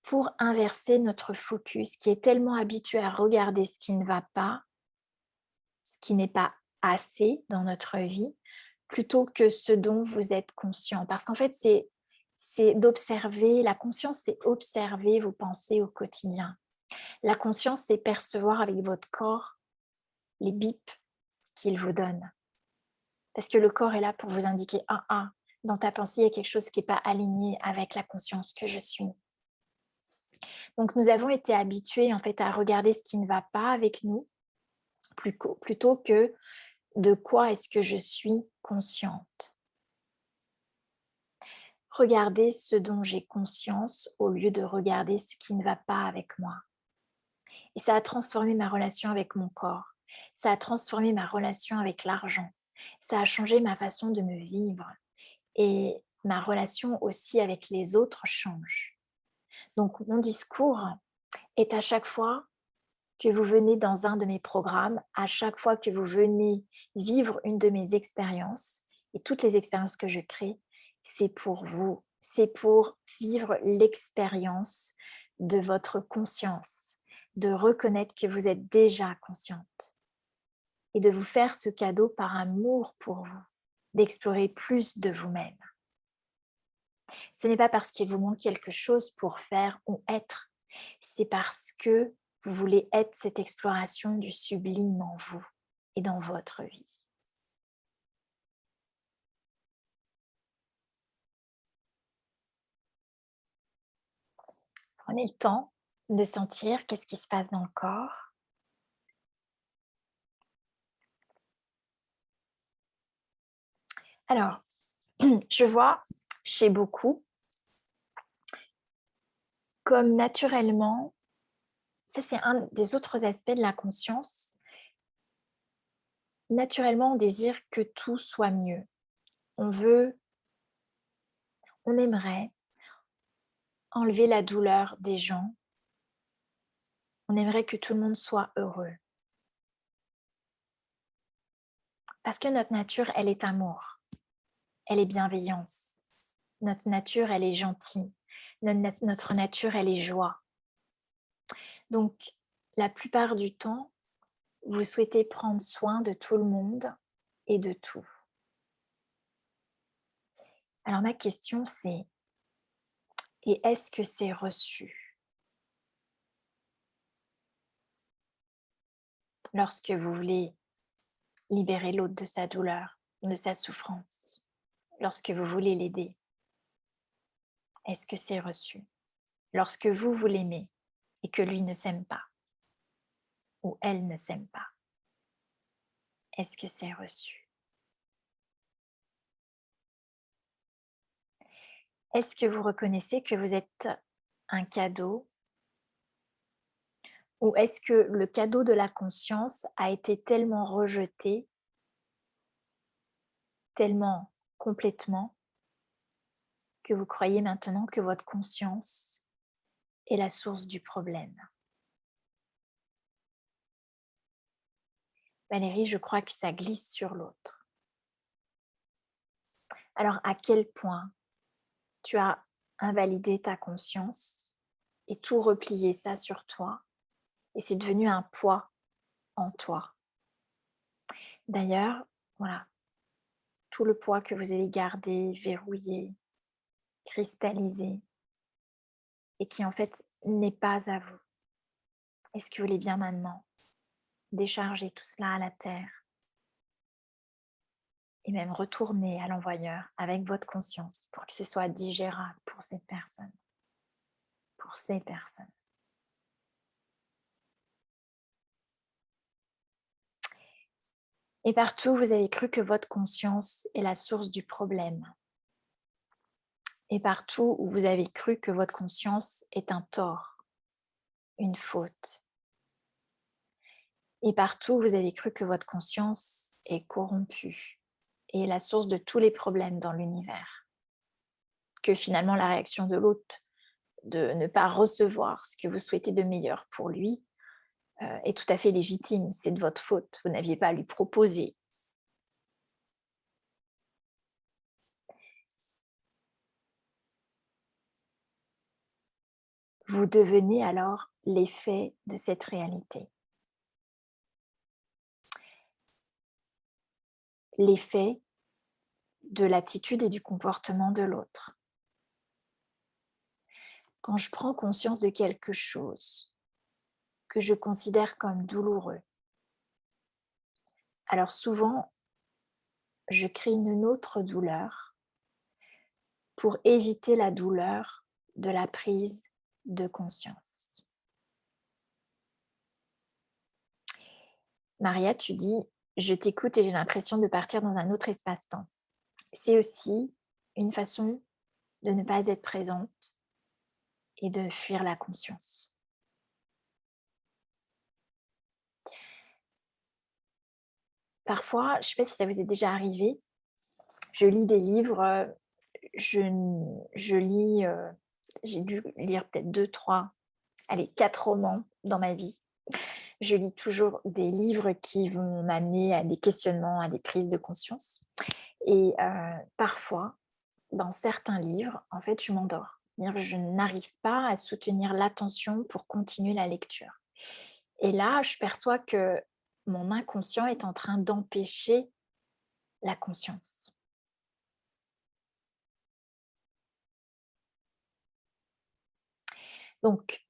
pour inverser notre focus qui est tellement habitué à regarder ce qui ne va pas, ce qui n'est pas assez dans notre vie, plutôt que ce dont vous êtes conscient. Parce qu'en fait, c'est d'observer, la conscience, c'est observer vos pensées au quotidien. La conscience, c'est percevoir avec votre corps les bips qu'il vous donne. Parce que le corps est là pour vous indiquer, ah, dans ta pensée, il y a quelque chose qui n'est pas aligné avec la conscience que je suis. Donc, nous avons été habitués en fait à regarder ce qui ne va pas avec nous, plutôt que de quoi est-ce que je suis consciente. Regarder ce dont j'ai conscience au lieu de regarder ce qui ne va pas avec moi. Et ça a transformé ma relation avec mon corps. Ça a transformé ma relation avec l'argent. Ça a changé ma façon de me vivre. Et ma relation aussi avec les autres change. Donc mon discours est à chaque fois que vous venez dans un de mes programmes, à chaque fois que vous venez vivre une de mes expériences, et toutes les expériences que je crée, c'est pour vous, c'est pour vivre l'expérience de votre conscience, de reconnaître que vous êtes déjà consciente et de vous faire ce cadeau par amour pour vous, d'explorer plus de vous-même. Ce n'est pas parce qu'il vous manque quelque chose pour faire ou être, c'est parce que vous voulez être cette exploration du sublime en vous et dans votre vie. Prenez le temps de sentir qu'est-ce qui se passe dans le corps. Alors, je vois chez beaucoup comme naturellement, ça c'est un des autres aspects de la conscience, naturellement, on désire que tout soit mieux. On on aimerait enlever la douleur des gens. On aimerait que tout le monde soit heureux. Parce que notre nature, elle est amour, elle est bienveillance. Notre nature, elle est gentille. Notre nature, elle est joie. Donc, la plupart du temps, vous souhaitez prendre soin de tout le monde et de tout. Alors ma question c'est, et est-ce que c'est reçu? Lorsque vous voulez libérer l'autre de sa douleur, de sa souffrance, lorsque vous voulez l'aider, est-ce que c'est reçu? Lorsque vous l'aimez et que lui ne s'aime pas ou elle ne s'aime pas, est-ce que c'est reçu? Est-ce que vous reconnaissez que vous êtes un cadeau ou est-ce que le cadeau de la conscience a été tellement rejeté, tellement complètement, que vous croyez maintenant que votre conscience est la source du problème? Valérie, je crois que ça glisse sur l'autre. Alors, à quel point tu as invalidé ta conscience et tout replié ça sur toi et c'est devenu un poids en toi. D'ailleurs, voilà, tout le poids que vous avez gardé, verrouillé, cristallisé et qui en fait n'est pas à vous. Est-ce que vous voulez bien maintenant décharger tout cela à la terre et même retourner à l'envoyeur avec votre conscience pour que ce soit digérable pour cette personne, pour ces personnes. Et partout, vous avez cru que votre conscience est la source du problème. Et partout où vous avez cru que votre conscience est un tort, une faute. Et partout où vous avez cru que votre conscience est corrompue et est la source de tous les problèmes dans l'univers. Que finalement la réaction de l'autre de ne pas recevoir ce que vous souhaitez de meilleur pour lui est tout à fait légitime, c'est de votre faute, vous n'aviez pas à lui proposer. Vous devenez alors l'effet de cette réalité. L'effet de l'attitude et du comportement de l'autre. Quand je prends conscience de quelque chose que je considère comme douloureux, alors souvent, je crée une autre douleur pour éviter la douleur de la prise de conscience. Maria, tu dis, je t'écoute et j'ai l'impression de partir dans un autre espace-temps. C'est aussi une façon de ne pas être présente et de fuir la conscience. Parfois, je ne sais pas si ça vous est déjà arrivé, je lis des livres, je lis, j'ai dû lire peut-être 2, 3, allez 4 romans dans ma vie. Je lis toujours des livres qui vont m'amener à des questionnements, à des prises de conscience et parfois, dans certains livres, en fait, je m'endors. C'est-à-dire que je n'arrive pas à soutenir l'attention pour continuer la lecture et là, je perçois que mon inconscient est en train d'empêcher la conscience. Donc,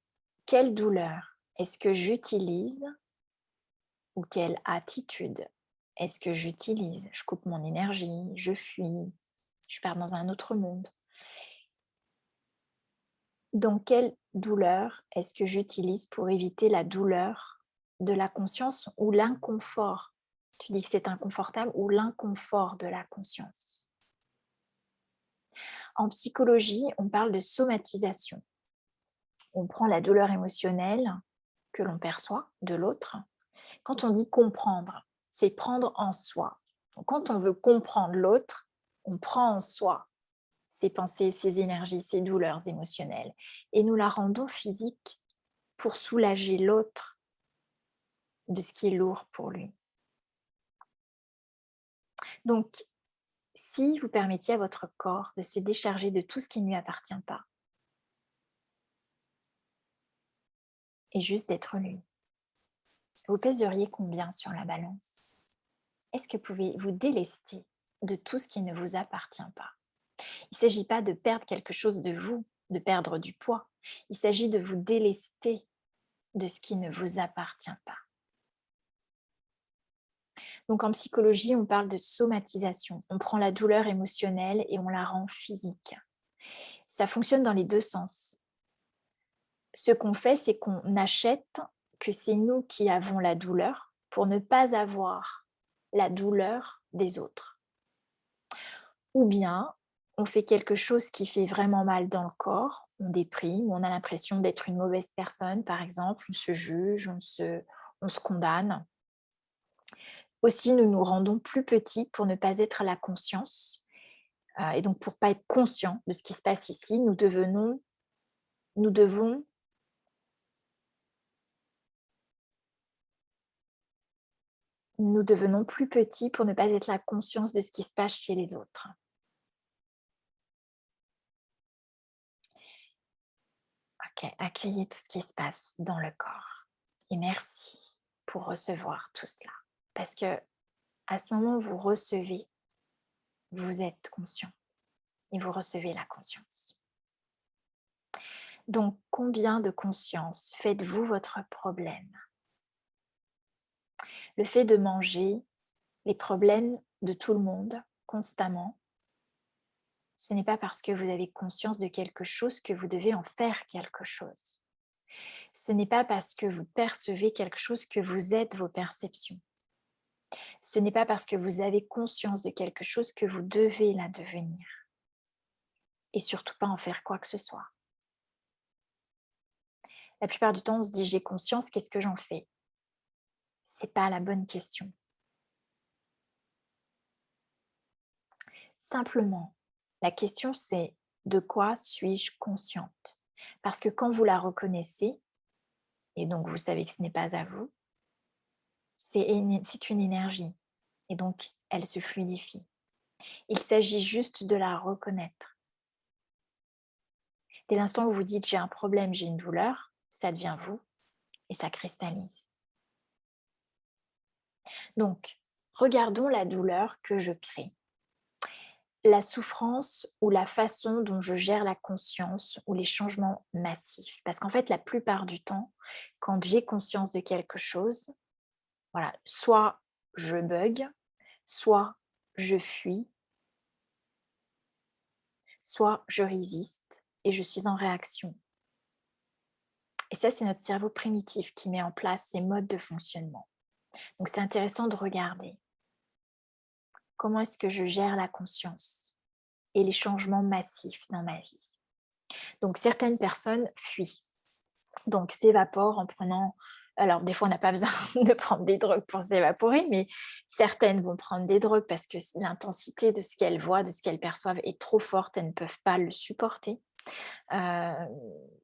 quelle douleur est-ce que j'utilise ou quelle attitude est-ce que j'utilise? Je coupe mon énergie, je fuis, je pars dans un autre monde. Donc, quelle douleur est-ce que j'utilise pour éviter la douleur de la conscience ou l'inconfort? Tu dis que c'est inconfortable ou l'inconfort de la conscience. En psychologie, on parle de somatisation. On prend la douleur émotionnelle que l'on perçoit de l'autre. Quand on dit comprendre, c'est prendre en soi. Donc, quand on veut comprendre l'autre, on prend en soi ses pensées, ses énergies, ses douleurs émotionnelles et nous la rendons physique pour soulager l'autre de ce qui est lourd pour lui. Donc, si vous permettiez à votre corps de se décharger de tout ce qui ne lui appartient pas et juste d'être lui, vous pèseriez combien sur la balance? Est-ce que vous pouvez vous délester de tout ce qui ne vous appartient pas? Il ne s'agit pas de perdre quelque chose de vous, de perdre du poids. Il s'agit de vous délester de ce qui ne vous appartient pas. Donc en psychologie, on parle de somatisation. On prend la douleur émotionnelle et on la rend physique. Ça fonctionne dans les deux sens. Ce qu'on fait, c'est qu'on achète que c'est nous qui avons la douleur pour ne pas avoir la douleur des autres. Ou bien, on fait quelque chose qui fait vraiment mal dans le corps, on déprime, on a l'impression d'être une mauvaise personne, par exemple, on se juge, on se condamne. Aussi, nous nous rendons plus petits pour ne pas être à la conscience. Et donc, pour pas être conscient de ce qui se passe ici, nous devons nous devenons plus petits pour ne pas être la conscience de ce qui se passe chez les autres. OK, accueillez tout ce qui se passe dans le corps et merci pour recevoir tout cela. Parce que à ce moment où vous recevez, vous êtes conscient et vous recevez la conscience. Donc, combien de conscience faites-vous votre problème? Le fait de manger, les problèmes de tout le monde constamment, ce n'est pas parce que vous avez conscience de quelque chose que vous devez en faire quelque chose. Ce n'est pas parce que vous percevez quelque chose que vous êtes vos perceptions. Ce n'est pas parce que vous avez conscience de quelque chose que vous devez la devenir. Et surtout pas en faire quoi que ce soit. La plupart du temps, on se dit j'ai conscience, qu'est-ce que j'en fais? C'est pas la bonne question. Simplement, la question c'est de quoi suis-je consciente? Parce que quand vous la reconnaissez, et donc vous savez que ce n'est pas à vous, c'est une énergie. Et donc, elle se fluidifie. Il s'agit juste de la reconnaître. Dès l'instant où vous dites j'ai un problème, j'ai une douleur, ça devient vous et ça cristallise. Donc, regardons la douleur que je crée. La souffrance ou la façon dont je gère la conscience ou les changements massifs. Parce qu'en fait, la plupart du temps, quand j'ai conscience de quelque chose, voilà, soit je bug, soit je fuis, soit je résiste et je suis en réaction. Et ça, c'est notre cerveau primitif qui met en place ces modes de fonctionnement. Donc, c'est intéressant de regarder comment est-ce que je gère la conscience et les changements massifs dans ma vie. Donc, certaines personnes fuient, donc s'évaporent en prenant... Alors, des fois, on n'a pas besoin de prendre des drogues pour s'évaporer, mais certaines vont prendre des drogues parce que l'intensité de ce qu'elles voient, de ce qu'elles perçoivent est trop forte, elles ne peuvent pas le supporter. Euh,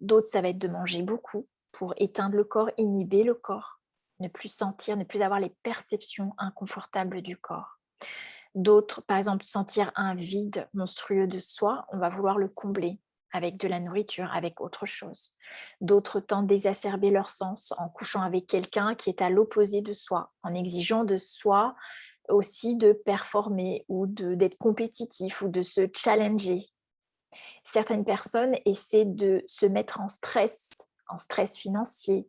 D'autres, ça va être de manger beaucoup pour éteindre le corps, inhiber le corps, ne plus sentir, ne plus avoir les perceptions inconfortables du corps. D'autres, par exemple, sentir un vide monstrueux de soi, on va vouloir le combler avec de la nourriture, avec autre chose. D'autres tentent d'exacerber leur sens en couchant avec quelqu'un qui est à l'opposé de soi, en exigeant de soi aussi de performer ou d'être compétitif ou de se challenger. Certaines personnes essaient de se mettre en stress financier,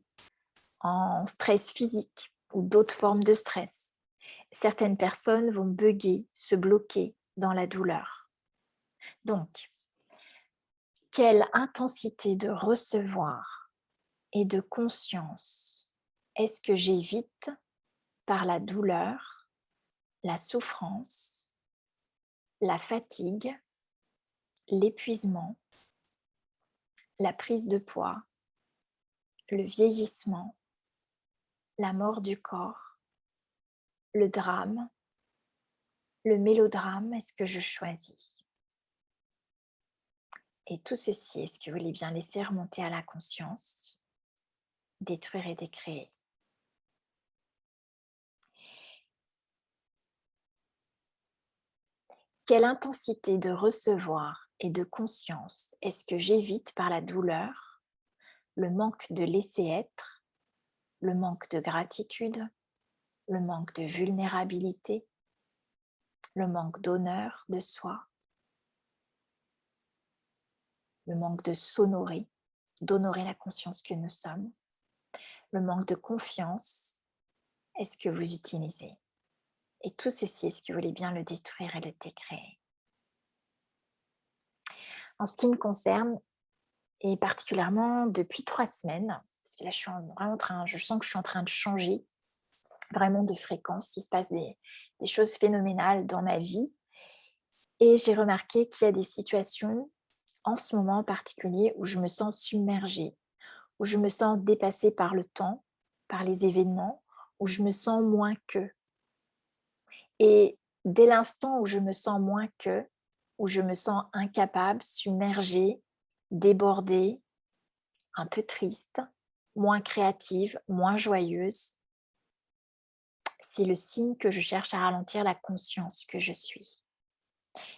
en stress physique ou d'autres formes de stress. Certaines personnes vont bugger, se bloquer dans la douleur. Donc, quelle intensité de recevoir et de conscience est-ce que j'évite par la douleur, la souffrance, la fatigue, l'épuisement, la prise de poids, le vieillissement, la mort du corps, le drame, le mélodrame, est-ce que je choisis? Et tout ceci, est-ce que vous voulez bien laisser remonter à la conscience, détruire et décréer? Quelle intensité de recevoir et de conscience est-ce que j'évite par la douleur, le manque de laisser être, le manque de gratitude, le manque de vulnérabilité, le manque d'honneur de soi, le manque de s'honorer, d'honorer la conscience que nous sommes, le manque de confiance, est-ce que vous utilisez? Et tout ceci, est-ce que vous voulez bien le détruire et le décréer? En ce qui me concerne, et particulièrement depuis 3 semaines, parce que là vraiment je sens que je suis en train de changer vraiment de fréquence, il se passe des choses phénoménales dans ma vie et j'ai remarqué qu'il y a des situations, en ce moment en particulier, où je me sens submergée, où je me sens dépassée par le temps, par les événements, où je me sens moins qu'eux. Et dès l'instant où je me sens moins qu'eux, où je me sens incapable, submergée, débordée, un peu triste, moins créative, moins joyeuse, c'est le signe que je cherche à ralentir la conscience que je suis.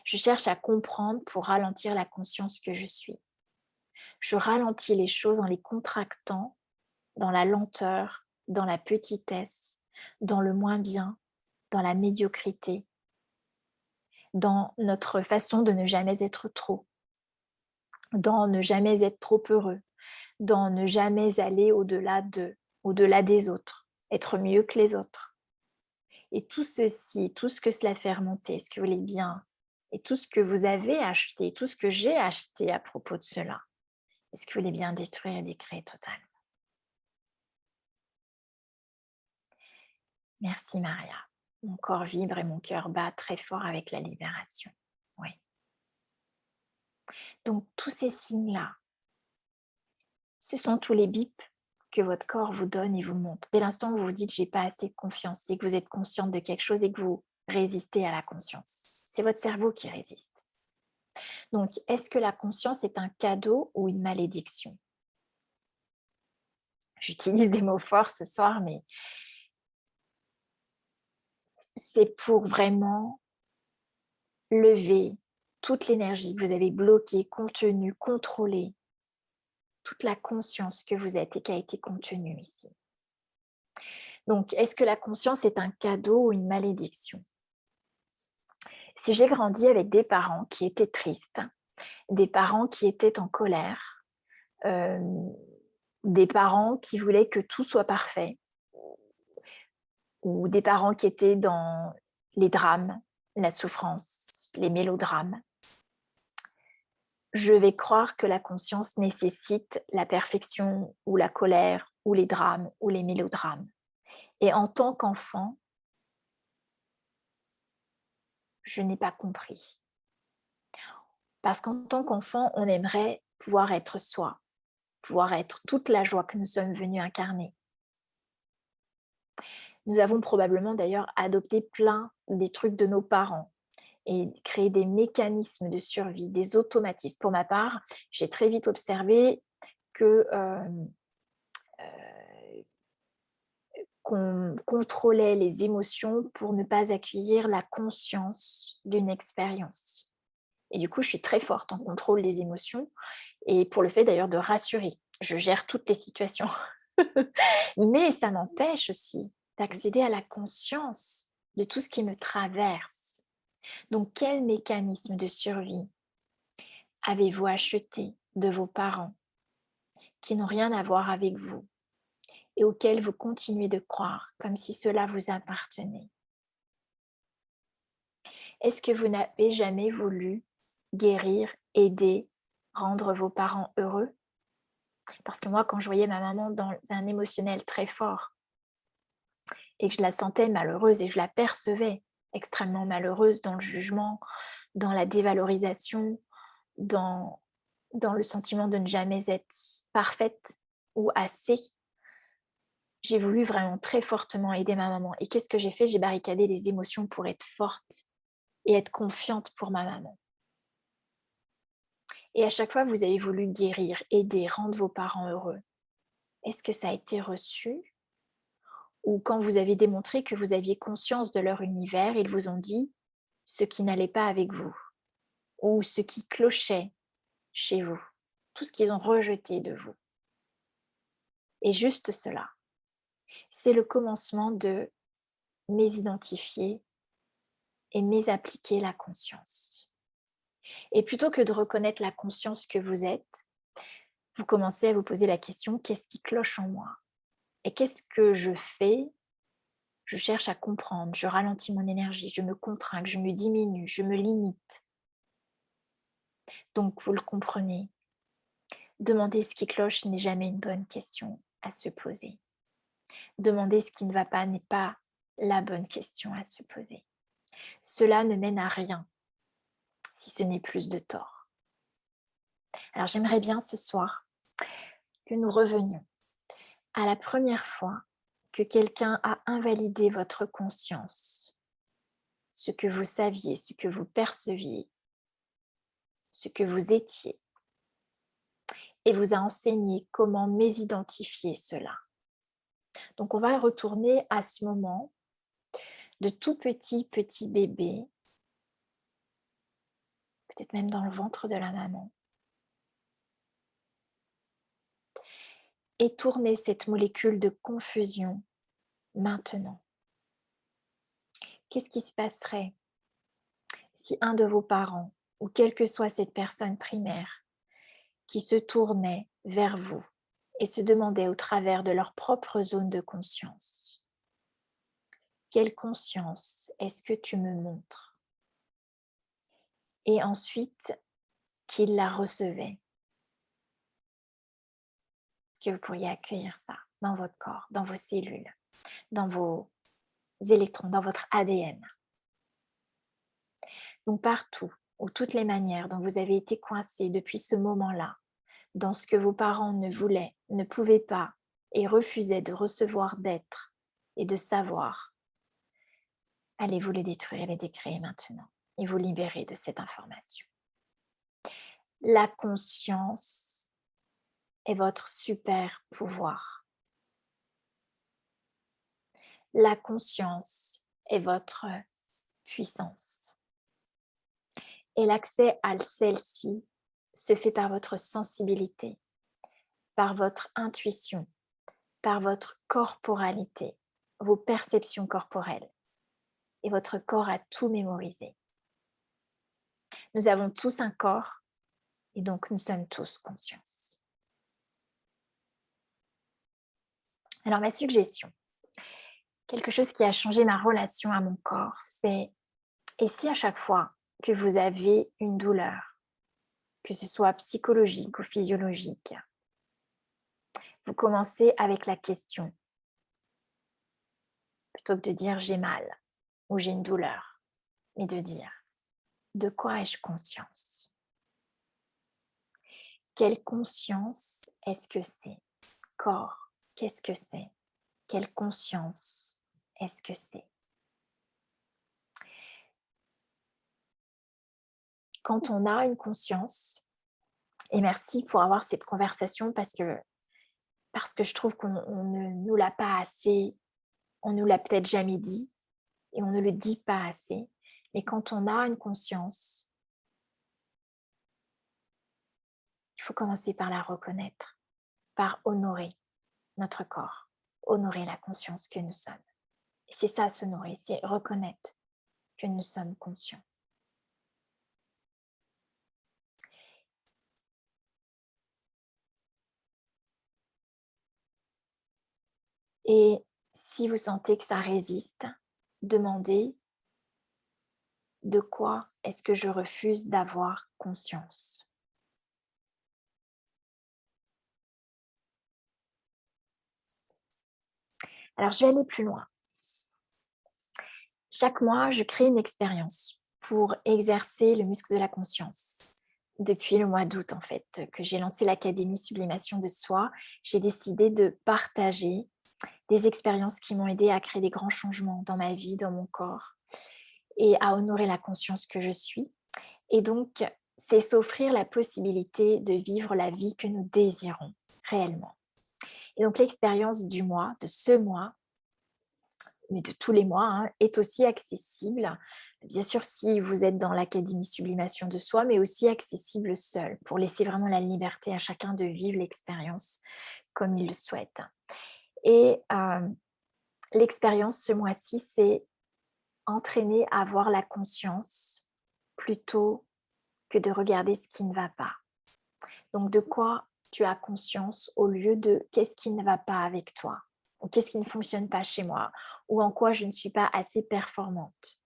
Je cherche à comprendre pour ralentir la conscience que je suis. Je ralentis les choses en les contractant dans la lenteur, dans la petitesse, dans le moins bien, dans la médiocrité, dans notre façon de ne jamais être trop, dans ne jamais être trop heureux, dans ne jamais aller au-delà des autres, être mieux que les autres. Et tout ceci, tout ce que cela fait remonter, ce que vous voulez bien, et tout ce que vous avez acheté, tout ce que j'ai acheté à propos de cela, est-ce que vous voulez bien détruire et décréer totalement? Merci Maria. Mon corps vibre et mon cœur bat très fort avec la libération. Oui. Donc tous ces signes-là, ce sont tous les bips que votre corps vous donne et vous montre. Dès l'instant où vous vous dites j'ai pas assez de confiance, c'est que vous êtes consciente de quelque chose et que vous résistez à la conscience. C'est votre cerveau qui résiste. Donc, est-ce que la conscience est un cadeau ou une malédiction? J'utilise des mots forts ce soir, mais c'est pour vraiment lever toute l'énergie que vous avez bloquée, contenue, contrôlée, toute la conscience que vous êtes et qui a été contenue ici. Donc, est-ce que la conscience est un cadeau ou une malédiction? Si j'ai grandi avec des parents qui étaient tristes, des parents qui étaient en colère, euh, des parents qui voulaient que tout soit parfait, ou des parents qui étaient dans les drames, la souffrance, les mélodrames, je vais croire que la conscience nécessite la perfection ou la colère ou les drames ou les mélodrames. Et en tant qu'enfant, je n'ai pas compris. Parce qu'en tant qu'enfant, on aimerait pouvoir être soi, pouvoir être toute la joie que nous sommes venus incarner. Nous avons probablement d'ailleurs adopté plein des trucs de nos parents et créé des mécanismes de survie, des automatismes. Pour ma part, j'ai très vite observé que qu'on contrôlait les émotions pour ne pas accueillir la conscience d'une expérience. Et du coup, je suis très forte en contrôle des émotions et pour le fait d'ailleurs de rassurer. Je gère toutes les situations. Mais ça m'empêche aussi d'accéder à la conscience de tout ce qui me traverse. Donc, quel mécanisme de survie avez-vous acheté de vos parents qui n'ont rien à voir avec vous et auxquels vous continuez de croire comme si cela vous appartenait? Est-ce que vous n'avez jamais voulu guérir, aider, rendre vos parents heureux? Parce que moi, quand je voyais ma maman dans un émotionnel très fort et que je la sentais malheureuse et je la percevais extrêmement malheureuse dans le jugement, dans la dévalorisation, dans le sentiment de ne jamais être parfaite ou assez, J'ai voulu vraiment très fortement aider ma maman et qu'est-ce que j'ai fait? J'ai barricadé les émotions pour être forte et être confiante pour ma maman. Et à chaque fois, vous avez voulu guérir, aider, rendre vos parents heureux. Est-ce que ça a été reçu? Ou quand vous avez démontré que vous aviez conscience de leur univers, ils vous ont dit ce qui n'allait pas avec vous ou ce qui clochait chez vous, tout ce qu'ils ont rejeté de vous. Et juste cela, c'est le commencement de mésidentifier et mésappliquer la conscience. Et plutôt que de reconnaître la conscience que vous êtes, vous commencez à vous poser la question: qu'est-ce qui cloche en moi? Et qu'est-ce que je fais? Je cherche à comprendre, je ralentis mon énergie, je me contrains, je me diminue, je me limite. Donc vous le comprenez, demander ce qui cloche n'est jamais une bonne question à se poser. Demander ce qui ne va pas n'est pas la bonne question à se poser. Cela ne mène à rien, si ce n'est plus de tort. Alors j'aimerais bien ce soir que nous revenions à la première fois que quelqu'un a invalidé votre conscience, ce que vous saviez, ce que vous perceviez, ce que vous étiez, et vous a enseigné comment mésidentifier cela. Donc on va retourner à ce moment de tout petit bébé, peut-être même dans le ventre de la maman, et tourner cette molécule de confusion maintenant. Qu'est-ce qui se passerait si un de vos parents, ou quelle que soit cette personne primaire, qui se tournait vers vous et se demandait au travers de leur propre zone de conscience: quelle conscience est-ce que tu me montres? Et ensuite, qu'il la recevait. Est-ce que vous pourriez accueillir ça dans votre corps, dans vos cellules, dans vos électrons, dans votre ADN? Donc partout, ou toutes les manières dont vous avez été coincé depuis ce moment-là, dans ce que vos parents ne voulaient, ne pouvaient pas et refusaient de recevoir, d'être et de savoir, allez vous les détruire et les décréer maintenant et vous libérer de cette information. La conscience est votre super pouvoir. La conscience est votre puissance. Et l'accès à celle-ci se fait par votre sensibilité, par votre intuition, par votre corporalité, vos perceptions corporelles. Et votre corps a tout mémorisé. Nous avons tous un corps et donc nous sommes tous conscience. Alors ma suggestion, quelque chose qui a changé ma relation à mon corps, c'est: et si à chaque fois que vous avez une douleur, que ce soit psychologique ou physiologique, vous commencez avec la question, plutôt que de dire j'ai mal ou j'ai une douleur, mais de dire de quoi ai-je conscience? Quelle conscience est-ce que c'est? Corps, qu'est-ce que c'est? Quelle conscience est-ce que c'est? Quand on a une conscience, et merci pour avoir cette conversation parce que je trouve qu'on ne nous l'a pas assez, on ne nous l'a peut-être jamais dit et on ne le dit pas assez. Mais quand on a une conscience, il faut commencer par la reconnaître, par honorer notre corps, honorer la conscience que nous sommes. Et c'est ça, s'honorer, c'est reconnaître que nous sommes conscients. Et si vous sentez que ça résiste, demandez: de quoi est-ce que je refuse d'avoir conscience? Alors je vais aller plus loin. Chaque mois, je crée une expérience pour exercer le muscle de la conscience. Depuis le mois d'août, en fait, que j'ai lancé l'Académie Sublimation de Soi, j'ai décidé de partager des expériences qui m'ont aidé à créer des grands changements dans ma vie, dans mon corps et à honorer la conscience que je suis. Et donc, c'est s'offrir la possibilité de vivre la vie que nous désirons réellement. Et donc l'expérience du mois, de ce mois, mais de tous les mois, hein, est aussi accessible. Bien sûr, si vous êtes dans l'Académie Sublimation de Soi, mais aussi accessible seul, pour laisser vraiment la liberté à chacun de vivre l'expérience comme il le souhaite. Et l'expérience ce mois-ci, c'est entraîner à avoir la conscience plutôt que de regarder ce qui ne va pas. Donc de quoi tu as conscience au lieu de qu'est-ce qui ne va pas avec toi, ou qu'est-ce qui ne fonctionne pas chez moi, ou en quoi je ne suis pas assez performante.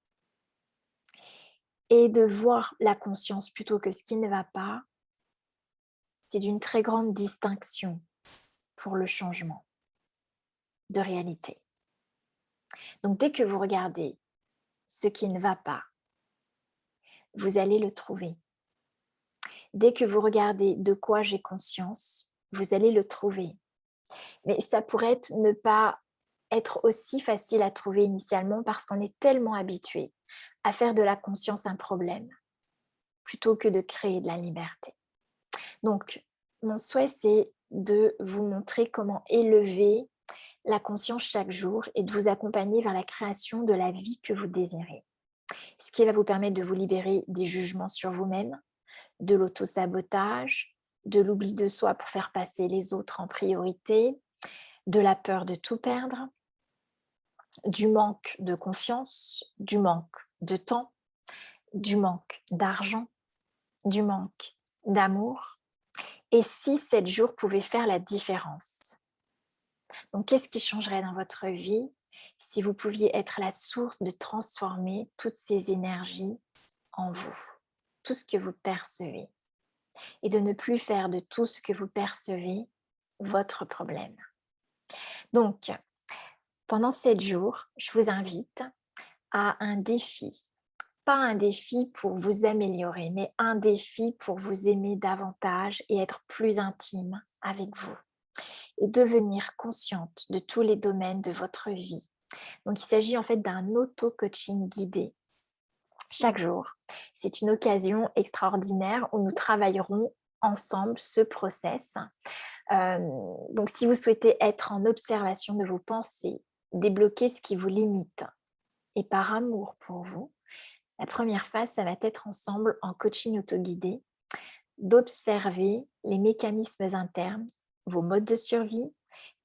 Et de voir la conscience plutôt que ce qui ne va pas, c'est d'une très grande distinction pour le changement de réalité. Donc dès que vous regardez ce qui ne va pas, vous allez le trouver. Dès que vous regardez de quoi j'ai conscience, vous allez le trouver. Mais ça pourrait ne pas être aussi facile à trouver initialement parce qu'on est tellement habitué à faire de la conscience un problème plutôt que de créer de la liberté. Donc, mon souhait, c'est de vous montrer comment élever la conscience chaque jour et de vous accompagner vers la création de la vie que vous désirez. Ce qui va vous permettre de vous libérer des jugements sur vous-même, de l'auto-sabotage, de l'oubli de soi pour faire passer les autres en priorité, de la peur de tout perdre, du manque de confiance, du manque de temps, du manque d'argent, du manque d'amour. Et si 7 jours pouvaient faire la différence? Donc, qu'est-ce qui changerait dans votre vie si vous pouviez être la source de transformer toutes ces énergies en vous, tout ce que vous percevez, et de ne plus faire de tout ce que vous percevez votre problème? Donc, pendant 7 jours, je vous invite à un défi. Pas un défi pour vous améliorer, mais un défi pour vous aimer davantage et être plus intime avec vous et devenir consciente de tous les domaines de votre vie. Donc, il s'agit en fait d'un auto-coaching guidé chaque jour. C'est une occasion extraordinaire où nous travaillerons ensemble ce process. Donc, si vous souhaitez être en observation de vos pensées, débloquer ce qui vous limite et par amour pour vous, la première phase, ça va être ensemble en coaching autoguidé, d'observer les mécanismes internes, vos modes de survie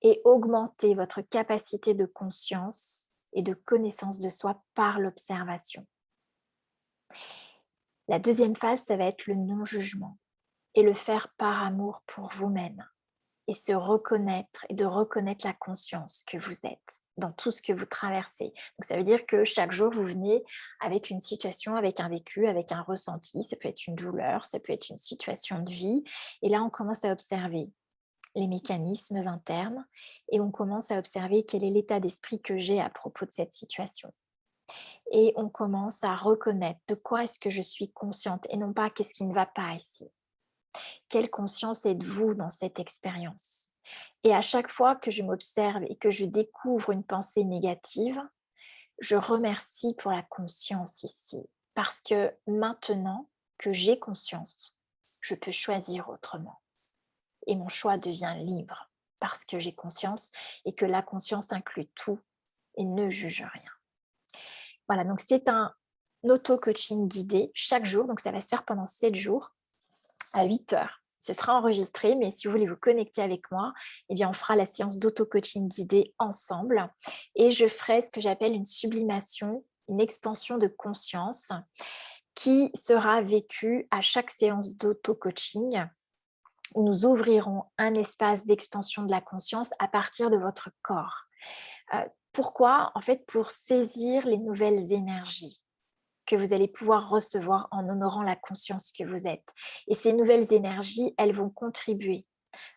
et augmenter votre capacité de conscience et de connaissance de soi par l'observation. La deuxième phase, ça va être le non-jugement et le faire par amour pour vous-même et se reconnaître et de reconnaître la conscience que vous êtes dans tout ce que vous traversez. Donc ça veut dire que chaque jour, vous venez avec une situation, avec un vécu, avec un ressenti. Ça peut être une douleur, ça peut être une situation de vie. Et là, on commence à observer les mécanismes internes et on commence à observer quel est l'état d'esprit que j'ai à propos de cette situation. Et on commence à reconnaître de quoi est-ce que je suis consciente et non pas qu'est-ce qui ne va pas ici. Quelle conscience êtes-vous dans cette expérience? Et à chaque fois que je m'observe et que je découvre une pensée négative, je remercie pour la conscience ici. Parce que maintenant que j'ai conscience, je peux choisir autrement. Et mon choix devient libre parce que j'ai conscience et que la conscience inclut tout et ne juge rien. Voilà, donc c'est un auto-coaching guidé chaque jour. Donc ça va se faire pendant 7 jours à 8 heures. Ce sera enregistré, mais si vous voulez vous connecter avec moi, eh bien, on fera la séance d'auto-coaching guidée ensemble et je ferai ce que j'appelle une sublimation, une expansion de conscience qui sera vécue à chaque séance d'auto-coaching où nous ouvrirons un espace d'expansion de la conscience à partir de votre corps. Pourquoi? En fait, pour saisir les nouvelles énergies que vous allez pouvoir recevoir en honorant la conscience que vous êtes. Et ces nouvelles énergies, elles vont contribuer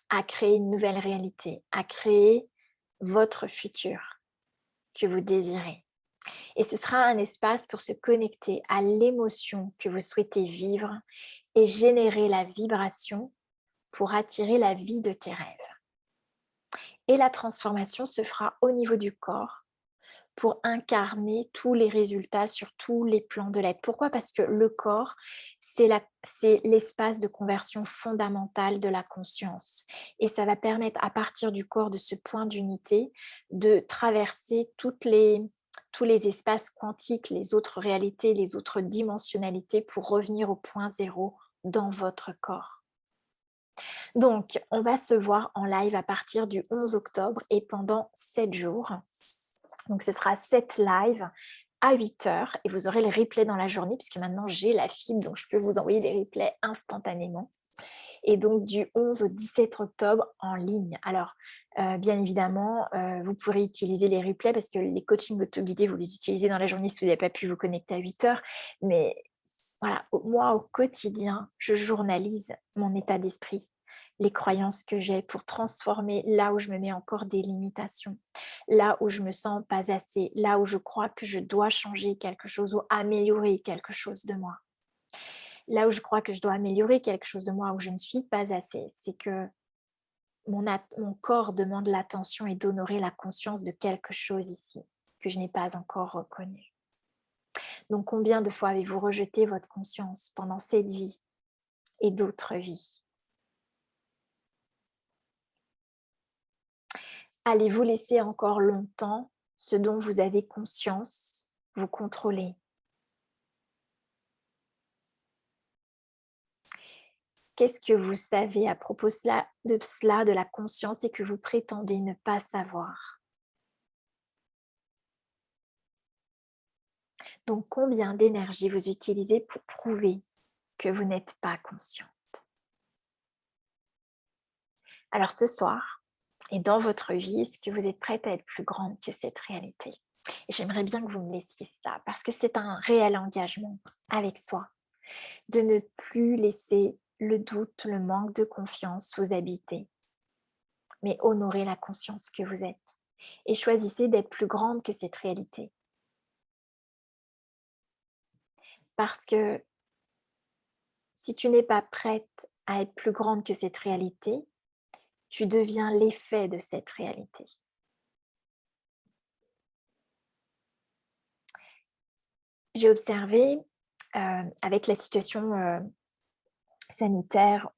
à créer une nouvelle réalité, à créer votre futur que vous désirez. Et ce sera un espace pour se connecter à l'émotion que vous souhaitez vivre et générer la vibration pour attirer la vie de tes rêves. Et la transformation se fera au niveau du corps pour incarner tous les résultats sur tous les plans de l'être. Pourquoi? Parce que le corps, c'est l'espace de conversion fondamentale de la conscience et ça va permettre à partir du corps, de ce point d'unité, de traverser tous les espaces quantiques, les autres réalités, les autres dimensionnalités pour revenir au point zéro dans votre corps. Donc, on va se voir en live à partir du 11 octobre et pendant 7 jours. Donc, ce sera 7 lives à 8 heures et vous aurez le replay dans la journée puisque maintenant j'ai la fibre, donc je peux vous envoyer des replays instantanément. Et donc du 11 au 17 octobre en ligne. Alors, bien évidemment, vous pourrez utiliser les replays parce que les coachings auto-guidés, vous les utilisez dans la journée si vous n'avez pas pu vous connecter à 8 heures. Mais voilà, moi, au quotidien, je journalise mon état d'esprit, les croyances que j'ai pour transformer là où je me mets encore des limitations, là où je me sens pas assez, là où je crois que je dois changer quelque chose ou améliorer quelque chose de moi. Là où je crois que je dois améliorer quelque chose de moi, où je ne suis pas assez, c'est que mon corps demande l'attention et d'honorer la conscience de quelque chose ici, que je n'ai pas encore reconnu. Donc combien de fois avez-vous rejeté votre conscience pendant cette vie et d'autres vies? Allez-vous laisser encore longtemps ce dont vous avez conscience vous contrôler? Qu'est-ce que vous savez à propos de cela, de la conscience et que vous prétendez ne pas savoir? Donc combien d'énergie vous utilisez pour prouver que vous n'êtes pas conscient? Alors ce soir, et dans votre vie, est-ce que vous êtes prête à être plus grande que cette réalité? Et j'aimerais bien que vous me laissiez ça, parce que c'est un réel engagement avec soi, de ne plus laisser le doute, le manque de confiance vous habiter, mais honorer la conscience que vous êtes. Et choisissez d'être plus grande que cette réalité. Parce que si tu n'es pas prête à être plus grande que cette réalité, tu deviens l'effet de cette réalité. J'ai observé, avec la situation, sanitaire,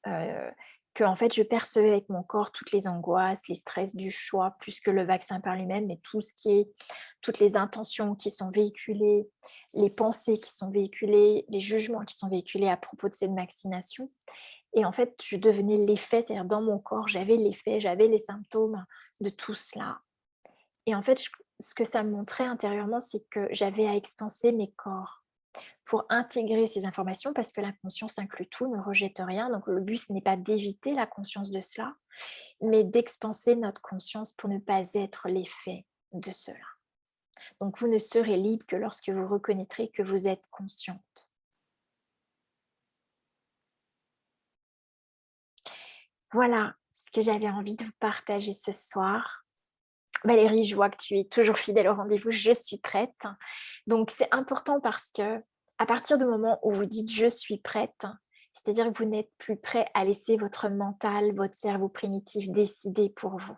que en fait, je percevais avec mon corps toutes les angoisses, les stress du choix, plus que le vaccin par lui-même, mais tout ce qui est toutes les intentions qui sont véhiculées, les pensées qui sont véhiculées, les jugements qui sont véhiculés à propos de cette vaccination et en fait, je devenais l'effet, c'est-à-dire dans mon corps, j'avais l'effet, j'avais les symptômes de tout cela et en fait, ce que ça me montrait intérieurement, c'est que j'avais à expanser mes corps pour intégrer ces informations parce que la conscience inclut tout, ne rejette rien. Donc le but, ce n'est pas d'éviter la conscience de cela, mais d'expanser notre conscience pour ne pas être l'effet de cela. Donc vous ne serez libre que lorsque vous reconnaîtrez que vous êtes consciente. Voilà ce que j'avais envie de vous partager ce soir. Valérie, je vois que tu es toujours fidèle au rendez-vous, je suis prête. Donc c'est important parce que à partir du moment où vous dites je suis prête, c'est-à-dire que vous n'êtes plus prêt à laisser votre mental, votre cerveau primitif décider pour vous.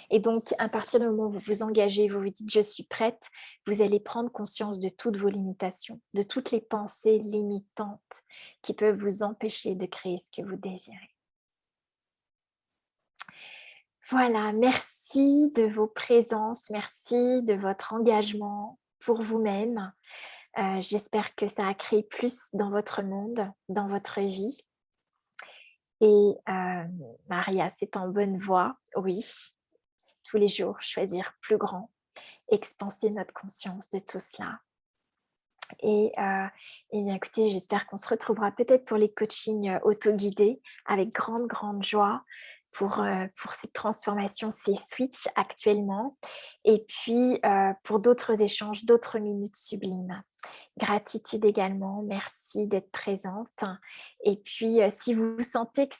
Et donc à partir du moment où vous vous engagez, vous vous dites je suis prête, vous allez prendre conscience de toutes vos limitations, de toutes les pensées limitantes qui peuvent vous empêcher de créer ce que vous désirez. Voilà, merci de vos présences, merci de votre engagement pour vous-même. J'espère que ça a créé plus dans votre monde, dans votre vie et Maria, c'est en bonne voie, oui. Tous les jours, choisir plus grand, expanser notre conscience de tout cela. Et bien écoutez, j'espère qu'on se retrouvera peut-être pour les coachings, auto-guidés avec grande, grande joie pour cette transformation, ces switches actuellement et puis, pour d'autres échanges, d'autres minutes sublimes. Gratitude également, merci d'être présente et puis, si vous sentez que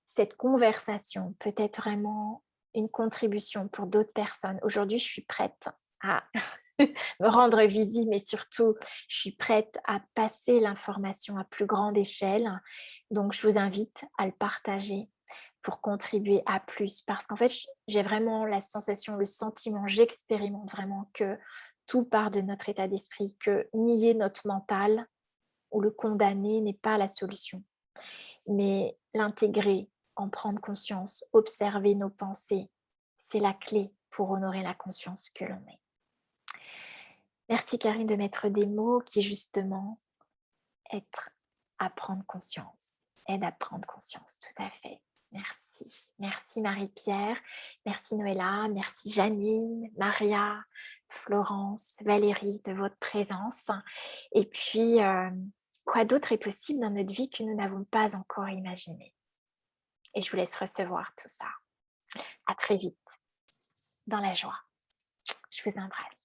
cette conversation peut être vraiment une contribution pour d'autres personnes, aujourd'hui je suis prête à me rendre visible, mais surtout, je suis prête à passer l'information à plus grande échelle. Donc, je vous invite à le partager pour contribuer à plus. Parce qu'en fait, j'ai vraiment la sensation, le sentiment, j'expérimente vraiment que tout part de notre état d'esprit, que nier notre mental ou le condamner n'est pas la solution. Mais l'intégrer, en prendre conscience, observer nos pensées, c'est la clé pour honorer la conscience que l'on est. Merci Karine de mettre des mots qui justement être à prendre conscience, aide à prendre conscience, tout à fait. Merci. Merci Marie-Pierre, merci Noëlla, merci Janine, Maria, Florence, Valérie de votre présence. Et puis, quoi d'autre est possible dans notre vie que nous n'avons pas encore imaginé? Et je vous laisse recevoir tout ça. À très vite dans la joie. Je vous embrasse.